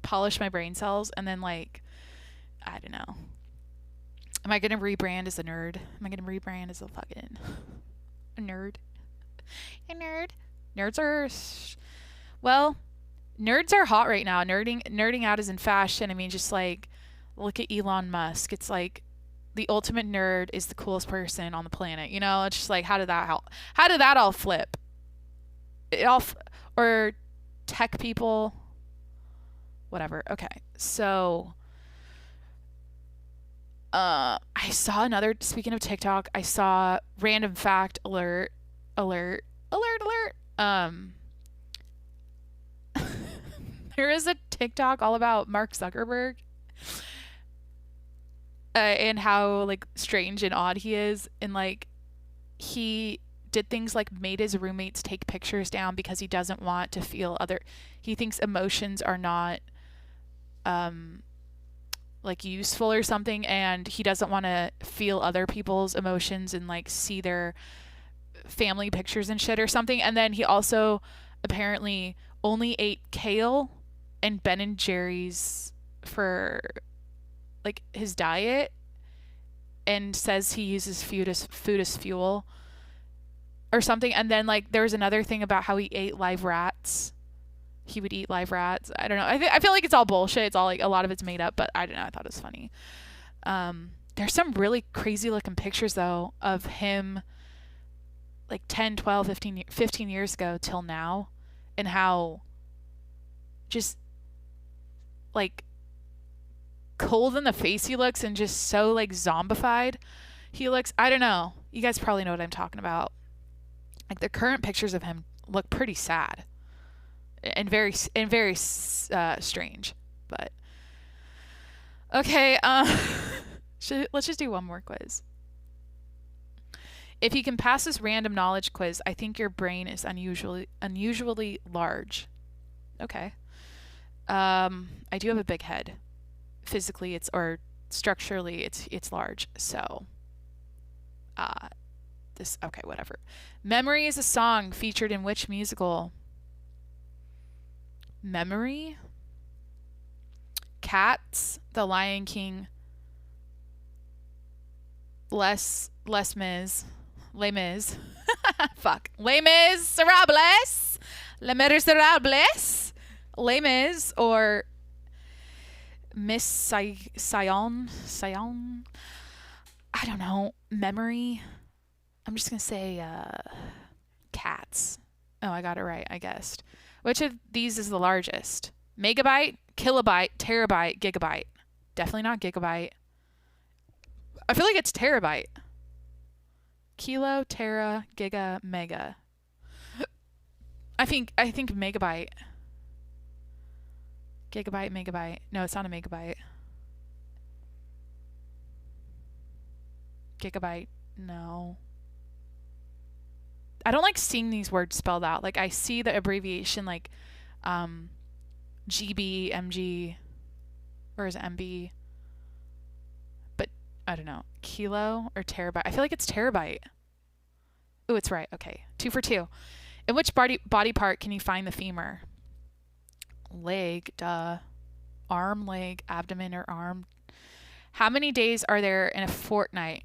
polish my brain cells, and then like, I don't know. Am I gonna rebrand as a nerd? Am I gonna rebrand as a fucking nerd? A nerd. Nerds are, well, nerds are hot right now. Nerding out is in fashion. I mean, just like, look at Elon Musk. It's like the ultimate nerd is the coolest person on the planet. You know, it's just like, how did that all flip? Or tech people, whatever. Okay, so I saw another, speaking of TikTok, I saw random fact alert, alert, alert, alert. There is a TikTok all about Mark Zuckerberg, and how like strange and odd he is, and like he did things like made his roommates take pictures down because he doesn't want to feel other, he thinks emotions are not like useful or something, and he doesn't want to feel other people's emotions and like see their family pictures and shit or something. And then he also apparently only ate kale and Ben and Jerry's for like his diet, and says he uses food as fuel or something. And then like there was another thing about how he ate live rats. He would eat live rats. I don't know. I feel like it's all bullshit. It's all like a lot of it's made up, but I don't know. I thought it was funny. There's some really crazy looking pictures though of him like 10, 12, 15 years ago till now, and how just like cold in the face he looks, and just so like zombified he looks. I don't know. You guys probably know what I'm talking about. Like the current pictures of him look pretty sad and very strange. But okay, let's just do one more quiz. If you can pass this random knowledge quiz, I think your brain is unusually large. Okay. I do have a big head. Physically, or structurally, it's large. So, okay, whatever. Memory is a song featured in which musical? Memory? Cats, The Lion King, Les Mis, fuck, Les Miserables, Les Miserables, Les Mis, or Miss Sion. I don't know. Memory. I'm just gonna say cats. Oh, I got it right, I guessed. Which of these is the largest? Megabyte, kilobyte, terabyte, gigabyte. Definitely not gigabyte. I feel like it's terabyte. Kilo, tera, giga, mega. I think megabyte. Gigabyte, megabyte. No, it's not a megabyte. Gigabyte. No. I don't like seeing these words spelled out. Like I see the abbreviation like GB, MG, or is it MB? But I don't know. Kilo or terabyte? I feel like it's terabyte. Ooh, it's right. Okay. 2 for 2. In which body part can you find the femur? Leg, duh. Arm, leg, abdomen, or arm. How many days are there in a fortnight?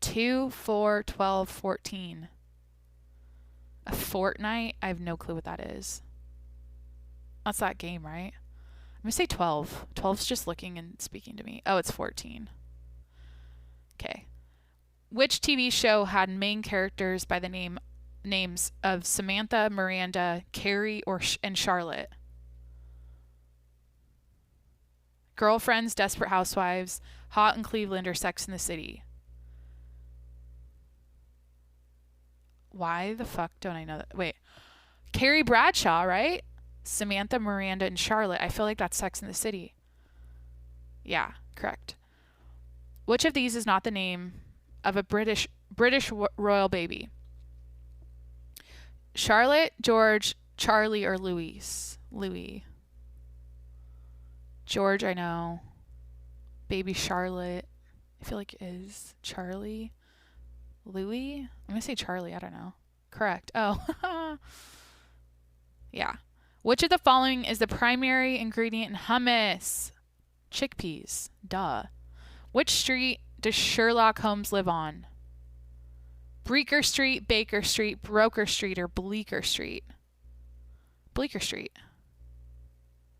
2, 4, 12, 14. A fortnight? I have no clue what that is. That's that game, right? I'm going to say 12. 12's just looking and speaking to me. Oh, it's 14. Okay. Which TV show had main characters by the names of Samantha, Miranda, Carrie, and Charlotte? Girlfriends, Desperate Housewives, Hot in Cleveland, or Sex in the City? Why the fuck don't I know that? Wait. Carrie Bradshaw, right? Samantha, Miranda, and Charlotte. I feel like that's Sex in the City. Yeah, correct. Which of these is not the name of a British royal baby? Charlotte, George, Charlie, or Louis? Louis. George, I know. Baby Charlotte, I feel like is Charlie. Louis? I'm going to say Charlie. I don't know. Correct. Oh. Yeah. Which of the following is the primary ingredient in hummus? Chickpeas. Duh. Which street does Sherlock Holmes live on? Bleecker Street, Baker Street, Broker Street, or Bleecker Street? Bleecker Street.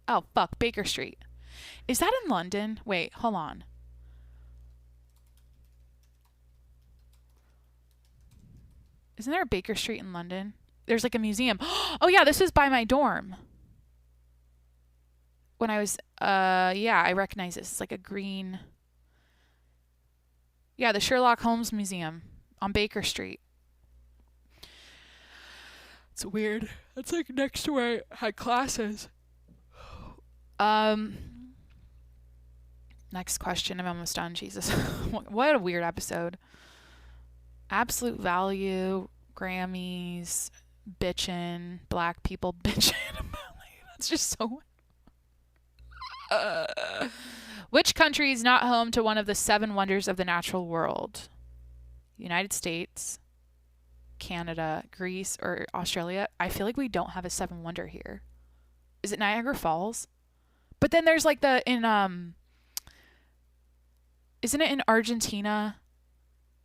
Oh, fuck. Baker Street. Is that in London? Wait, hold on. Isn't there a Baker Street in London? There's like a museum. Oh yeah, this is by my dorm. When I was, yeah, I recognize this. It's like a green. Yeah, the Sherlock Holmes Museum on Baker Street. It's weird. It's like next to where I had classes. Next question. I'm almost done. Jesus. What a weird episode. Absolute value, Grammys, bitchin', black people bitchin'. That's just so. Which country is not home to one of the 7 wonders of the natural world? United States, Canada, Greece, or Australia? I feel like we don't have a 7 wonder here. Is it Niagara Falls? But then there's like isn't it in Argentina?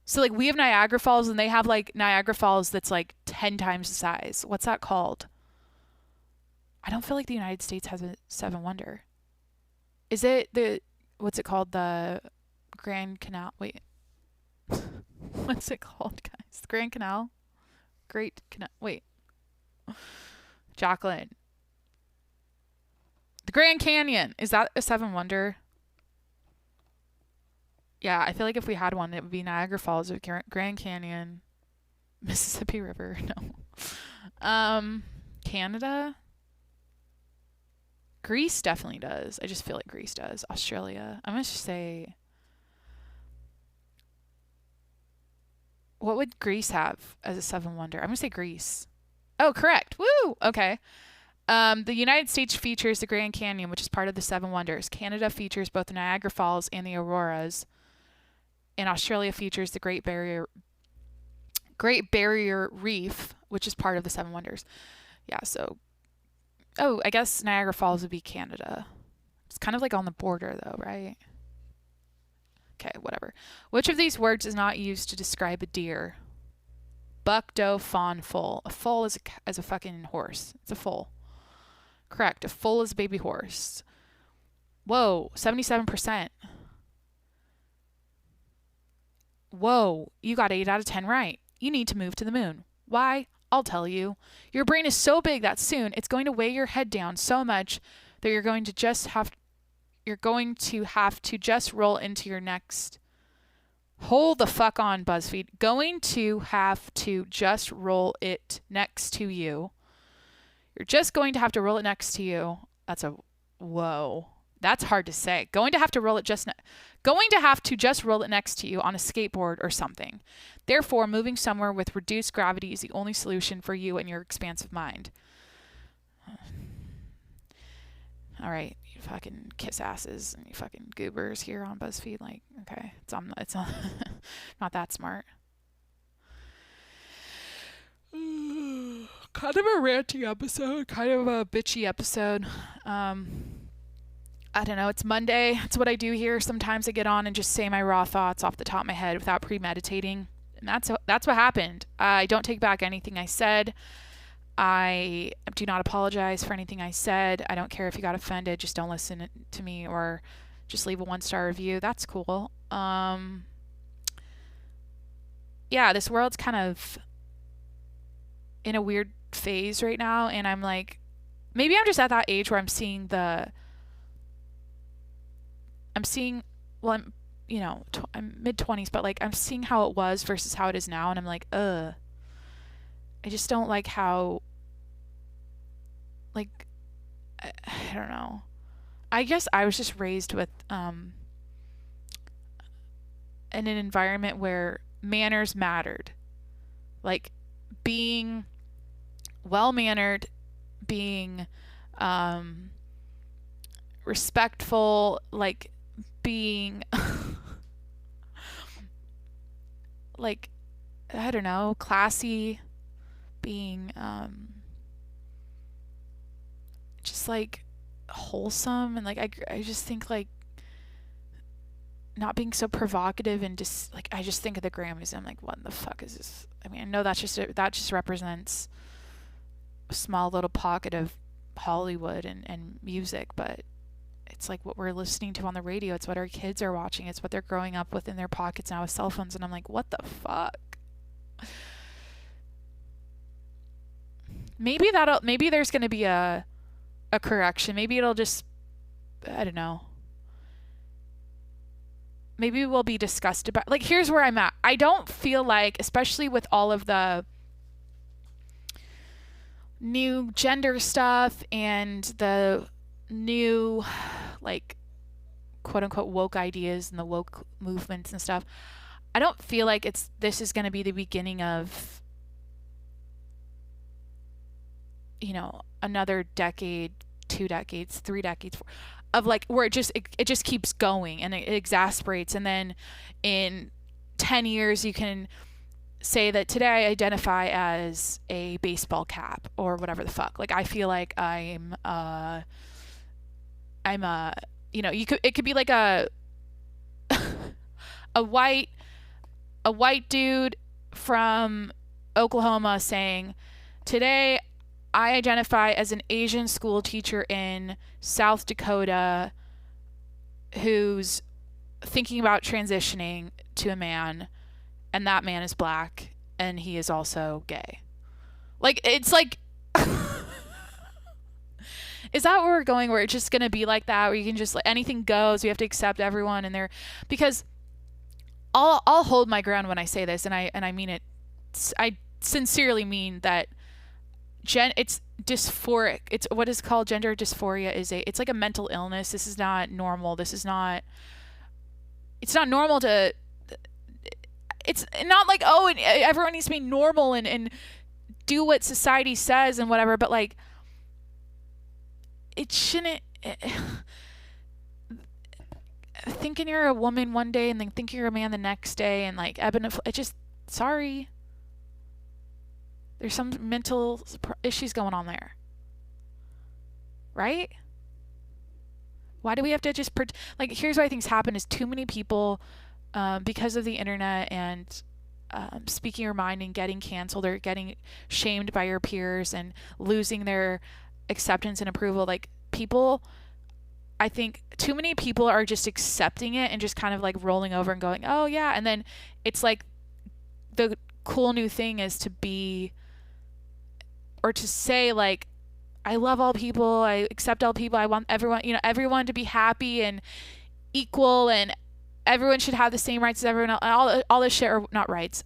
So like we have Niagara Falls and they have like Niagara Falls that's like 10 times the size. What's that called? I don't feel like the United States has a 7 wonder. Is it what's it called? The Grand Canal? Wait. What's it called, guys? The Grand Canal? Great Canal. Wait. Jacqueline. The Grand Canyon. Is that a 7 wonder? Yeah, I feel like if we had one, it would be Niagara Falls, Grand Canyon, Mississippi River. No. Canada? Greece definitely does. I just feel like Greece does. Australia. I'm going to say... What would Greece have as a 7 wonder? I'm going to say Greece. Oh, correct. Woo! Okay. The United States features the Grand Canyon, which is part of the 7 wonders. Canada features both the Niagara Falls and the Auroras. And Australia features the Great Barrier Reef, which is part of the 7 wonders. Yeah, so... Oh, I guess Niagara Falls would be Canada. It's kind of like on the border, though, right? Okay, whatever. Which of these words is not used to describe a deer? Buck, doe, fawn, foal. A foal is a fucking horse. It's a foal. Correct. A foal is a baby horse. Whoa, 77%. Whoa, you got 8 out of 10 right. You need to move to the moon. Why? I'll tell you. Your brain is so big that soon it's going to weigh your head down so much that you're going to have to just roll into your next. Hold the fuck on, BuzzFeed. Going to have to just roll it next to you. You're just going to have to roll it next to you. Whoa. That's hard to say. Going to have to just roll it next to you on a skateboard or something. Therefore, moving somewhere with reduced gravity is the only solution for you and your expansive mind. All right, you fucking kiss asses and you fucking goobers here on BuzzFeed. Like, okay, it's not that smart. Kind of a ranty episode, kind of a bitchy episode. I don't know. It's Monday. It's what I do here. Sometimes I get on and just say my raw thoughts off the top of my head without premeditating. And that's what happened. I don't take back anything I said. I do not apologize for anything I said. I don't care if you got offended. Just don't listen to me or just leave a 1-star review. That's cool. Yeah, this world's kind of in a weird phase right now. And I'm like, maybe I'm just at that age where I'm seeing, I'm mid-20s, but like I'm seeing how it was versus how it is now, and I'm like, I just don't like how, like, I don't know. I guess I was just raised with in an environment where manners mattered. Like being well-mannered, being respectful, like being like, I don't know, classy, being just like wholesome, and like I just think like not being so provocative, and just like I just think of the Grammys and I'm like, what the fuck is this? I mean, I know that just represents a small little pocket of Hollywood and music, but it's like what we're listening to on the radio. It's what our kids are watching. It's what they're growing up with in their pockets now with cell phones. And I'm like, what the fuck? maybe there's going to be a correction. Maybe it'll just, I don't know. Maybe we'll be discussed about, like, here's where I'm at. I don't feel like, especially with all of the new gender stuff and the new, like, quote unquote woke ideas and the woke movements and stuff, I don't feel like this is going to be the beginning of, you know, another decade, 2 decades, 3 decades of, like, where it just keeps going and it exasperates, and then in 10 years you can say that today I identify as a baseball cap or whatever the fuck. Like, I feel like I'm a, you know, it could be like a a white dude from Oklahoma saying, today I identify as an Asian school teacher in South Dakota who's thinking about transitioning to a man, and that man is black and he is also gay. Like, it's like, is that where we're going, where it's just going to be like that, where you can just, like, anything goes, we have to accept everyone and they're, because I'll hold my ground when I say this, and I mean it. I sincerely mean that it's dysphoric. It's what is called gender dysphoria it's like a mental illness. This is not normal. It's not normal to, it's not like, oh, everyone needs to be normal and do what society says and whatever, but, like, it shouldn't, thinking you're a woman one day and then thinking you're a man the next day, and, like, it just, sorry. There's some mental issues going on there. Right? Why do we have to just, like, here's why things happen is too many people, because of the internet and speaking your mind and getting canceled or getting shamed by your peers and losing their acceptance and approval. Like, people, I think too many people are just accepting it and just kind of, like, rolling over and going, oh yeah. And then it's like the cool new thing is to be, or to say, like, I love all people, I accept all people, I want everyone, you know, everyone to be happy and equal, and everyone should have the same rights as everyone else, all this shit, or not rights,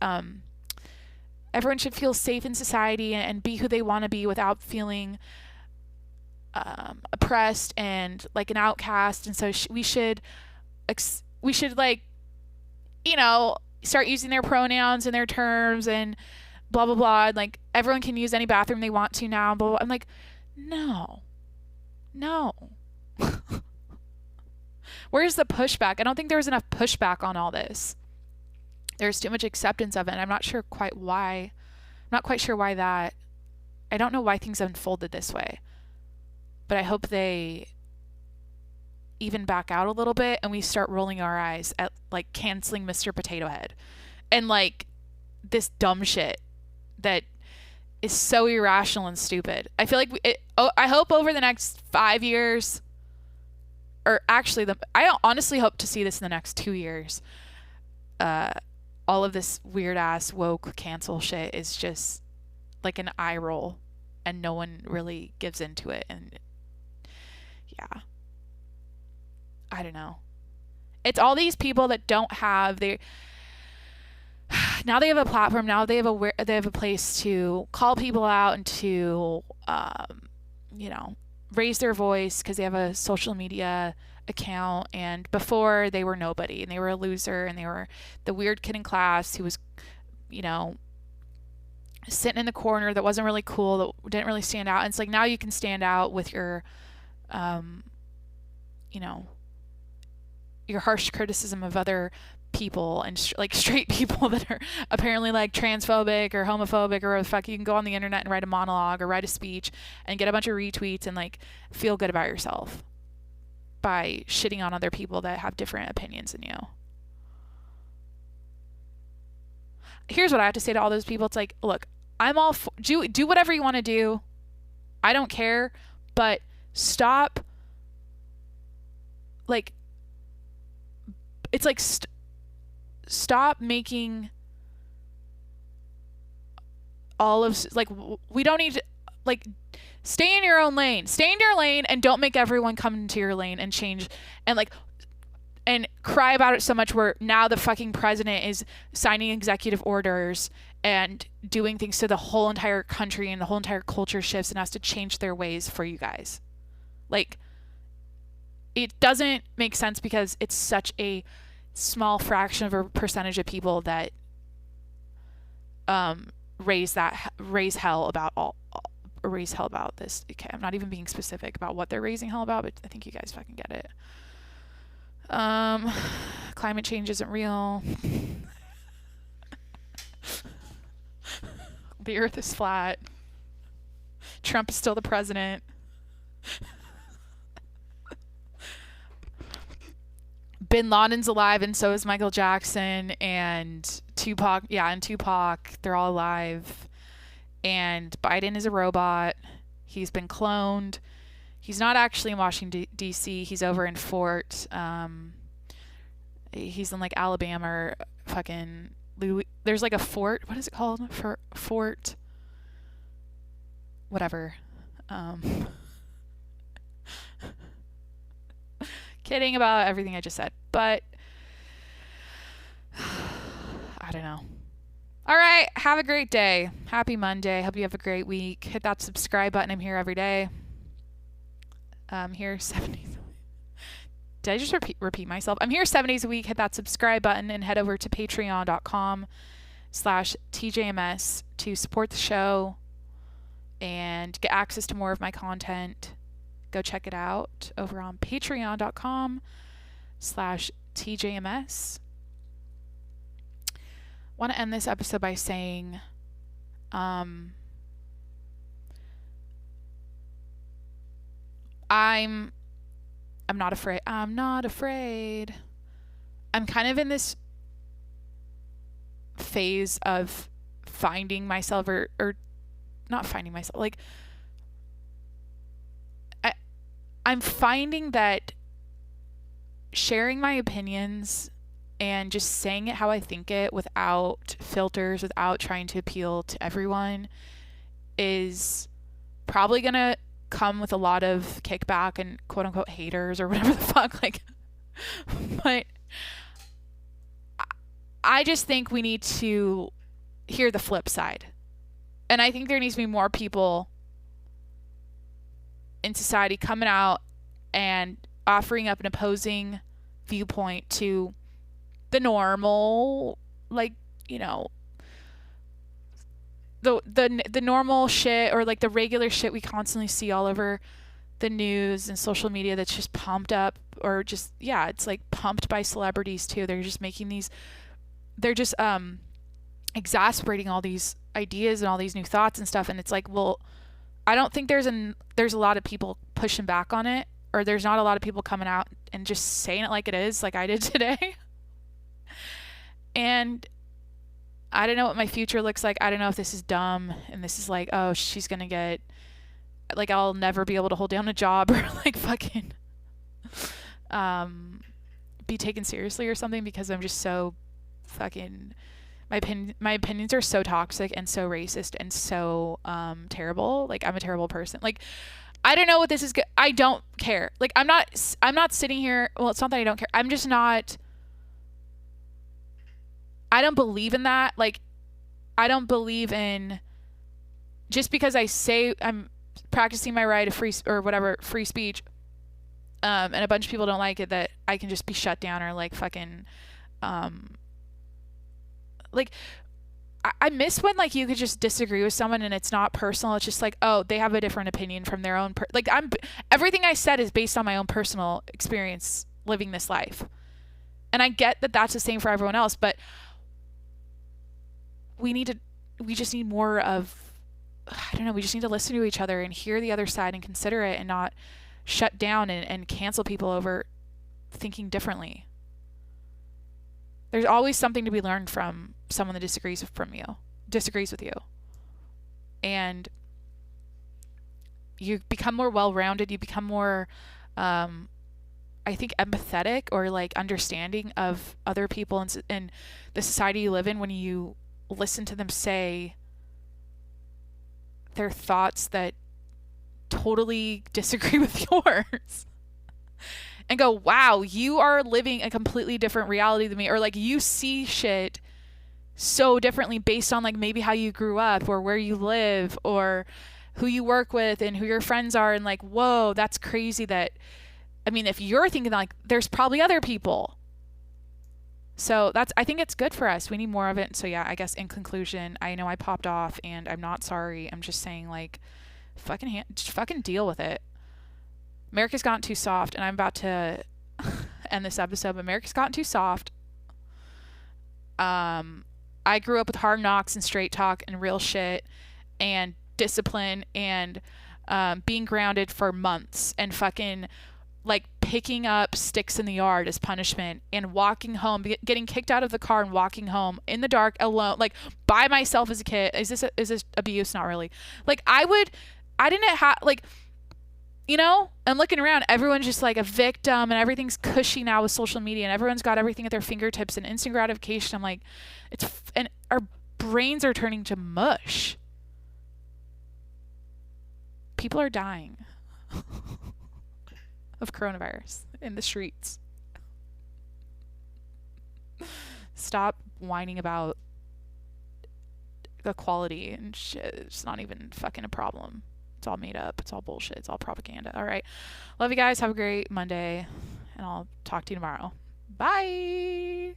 everyone should feel safe in society and be who they want to be without feeling oppressed and like an outcast. And so we should like, you know, start using their pronouns and their terms and blah blah blah, and, like, everyone can use any bathroom they want to now, blah blah. I'm like, no where's the pushback? I don't think there was enough pushback on all this. There's too much acceptance of it, and I'm not sure quite why. I'm not quite sure why that. I don't know why things unfolded this way, but I hope they even back out a little bit and we start rolling our eyes at, like, canceling Mr. Potato Head and, like, this dumb shit that is so irrational and stupid. I feel like I hope over the next 5 years, or actually I honestly hope to see this in the next 2 years. All of this weird ass woke cancel shit is just like an eye roll and no one really gives into it. And yeah, I don't know. It's all these people that don't have now they have a platform. Now they have a place to call people out and to, you know, raise their voice because they have a social media account. And before, they were nobody and they were a loser and they were the weird kid in class who was, you know, sitting in the corner that wasn't really cool, that didn't really stand out. And it's like, now you can stand out with your, you know, your harsh criticism of other people and like straight people that are apparently like transphobic or homophobic or fuck. You can go on the internet and write a monologue or write a speech and get a bunch of retweets and like feel good about yourself by shitting on other people that have different opinions than you. Here's what I have to say to all those people. It's like, look, I'm all for, do whatever you want to do. I don't care, but stop. Like, it's like, stop making all of, like, we don't need like, stay in your own lane. Stay in your lane and don't make everyone come into your lane and change and like and cry about it so much where now the fucking president is signing executive orders and doing things so the whole entire country and the whole entire culture shifts and has to change their ways for you guys. Like, it doesn't make sense because it's such a small fraction of a percentage of people that raise hell about this. Okay, I'm not even being specific about what they're raising hell about, but I think you guys fucking get it. Climate change isn't real. The earth is flat. Trump is still the president. Bin Laden's alive and so is Michael Jackson and Tupac. Yeah, and Tupac. They're all alive. And Biden is a robot. He's been cloned. He's not actually in Washington, D.C. He's over in Fort. He's in like Alabama or fucking Louis. There's like a fort. What is it called? Fort. Whatever. Kidding about everything I just said, but I don't know. All right. Have a great day. Happy Monday. Hope you have a great week. Hit that subscribe button. I'm here every day. Here 7 days a week. Did I just repeat myself? I'm here 7 days a week. Hit that subscribe button and head over to patreon.com/TJMS to support the show and get access to more of my content. Go check it out over on patreon.com/TJMS. Want to end this episode by saying, I'm not afraid. I'm not afraid. I'm kind of in this phase of finding myself or not finding myself. Like, I'm finding that sharing my opinions and just saying it how I think it without filters, without trying to appeal to everyone is probably going to come with a lot of kickback and quote unquote haters or whatever the fuck. Like, but I just think we need to hear the flip side. And I think there needs to be more people in society coming out and offering up an opposing viewpoint to the normal, like, you know, the normal shit or like the regular shit we constantly see all over the news and social media that's just pumped up or just, yeah, it's like pumped by celebrities too. They're just making these, they're just exasperating all these ideas and all these new thoughts and stuff. And it's like, well, I don't think there's a lot of people pushing back on it, or there's not a lot of people coming out and just saying it like it is, like I did today. And I don't know what my future looks like. I don't know if this is dumb and this is like, oh, she's going to get, like, I'll never be able to hold down a job or like fucking be taken seriously or something because I'm just so fucking, my opinions are so toxic and so racist and so terrible. Like, I'm a terrible person. Like, I don't know what this is. I don't care. Like, I'm not sitting here. Well, it's not that I don't care. I'm just not. I don't believe in that. Like, I don't believe in just because I say I'm practicing my right of free or whatever free speech, and a bunch of people don't like it, that I can just be shut down or like fucking, like, I miss when like you could just disagree with someone and it's not personal. It's just like, oh, they have a different opinion from their own. Like, everything I said is based on my own personal experience living this life, and I get that that's the same for everyone else, but we just need more of, I don't know, we just need to listen to each other and hear the other side and consider it and not shut down and cancel people over thinking differently. There's always something to be learned from someone that disagrees with you. And you become more well-rounded, you become more, I think, empathetic or like understanding of other people and the society you live in when you listen to them say their thoughts that totally disagree with yours and go, wow, you are living a completely different reality than me, or like you see shit so differently based on like maybe how you grew up or where you live or who you work with and who your friends are, and like, whoa, that's crazy. That, I mean, if you're thinking like, there's probably other people. So I think it's good for us. We need more of it. So yeah, I guess in conclusion, I know I popped off and I'm not sorry. I'm just saying like, just fucking deal with it. America's gotten too soft, and I'm about to end this episode, but America's gotten too soft. I grew up with Hard Knocks and Straight Talk and real shit and discipline and being grounded for months and fucking like picking up sticks in the yard as punishment and walking home, getting kicked out of the car and walking home in the dark alone, like by myself as a kid. Is this abuse? Not really. Like I didn't have like, you know, I'm looking around, everyone's just like a victim and everything's cushy now with social media and everyone's got everything at their fingertips and instant gratification. I'm like, and our brains are turning to mush. People are dying of coronavirus in the streets. Stop whining about equality and shit. It's not even fucking a problem. It's all made up. It's all bullshit. It's all propaganda. All right. Love you guys. Have a great Monday. And I'll talk to you tomorrow. Bye.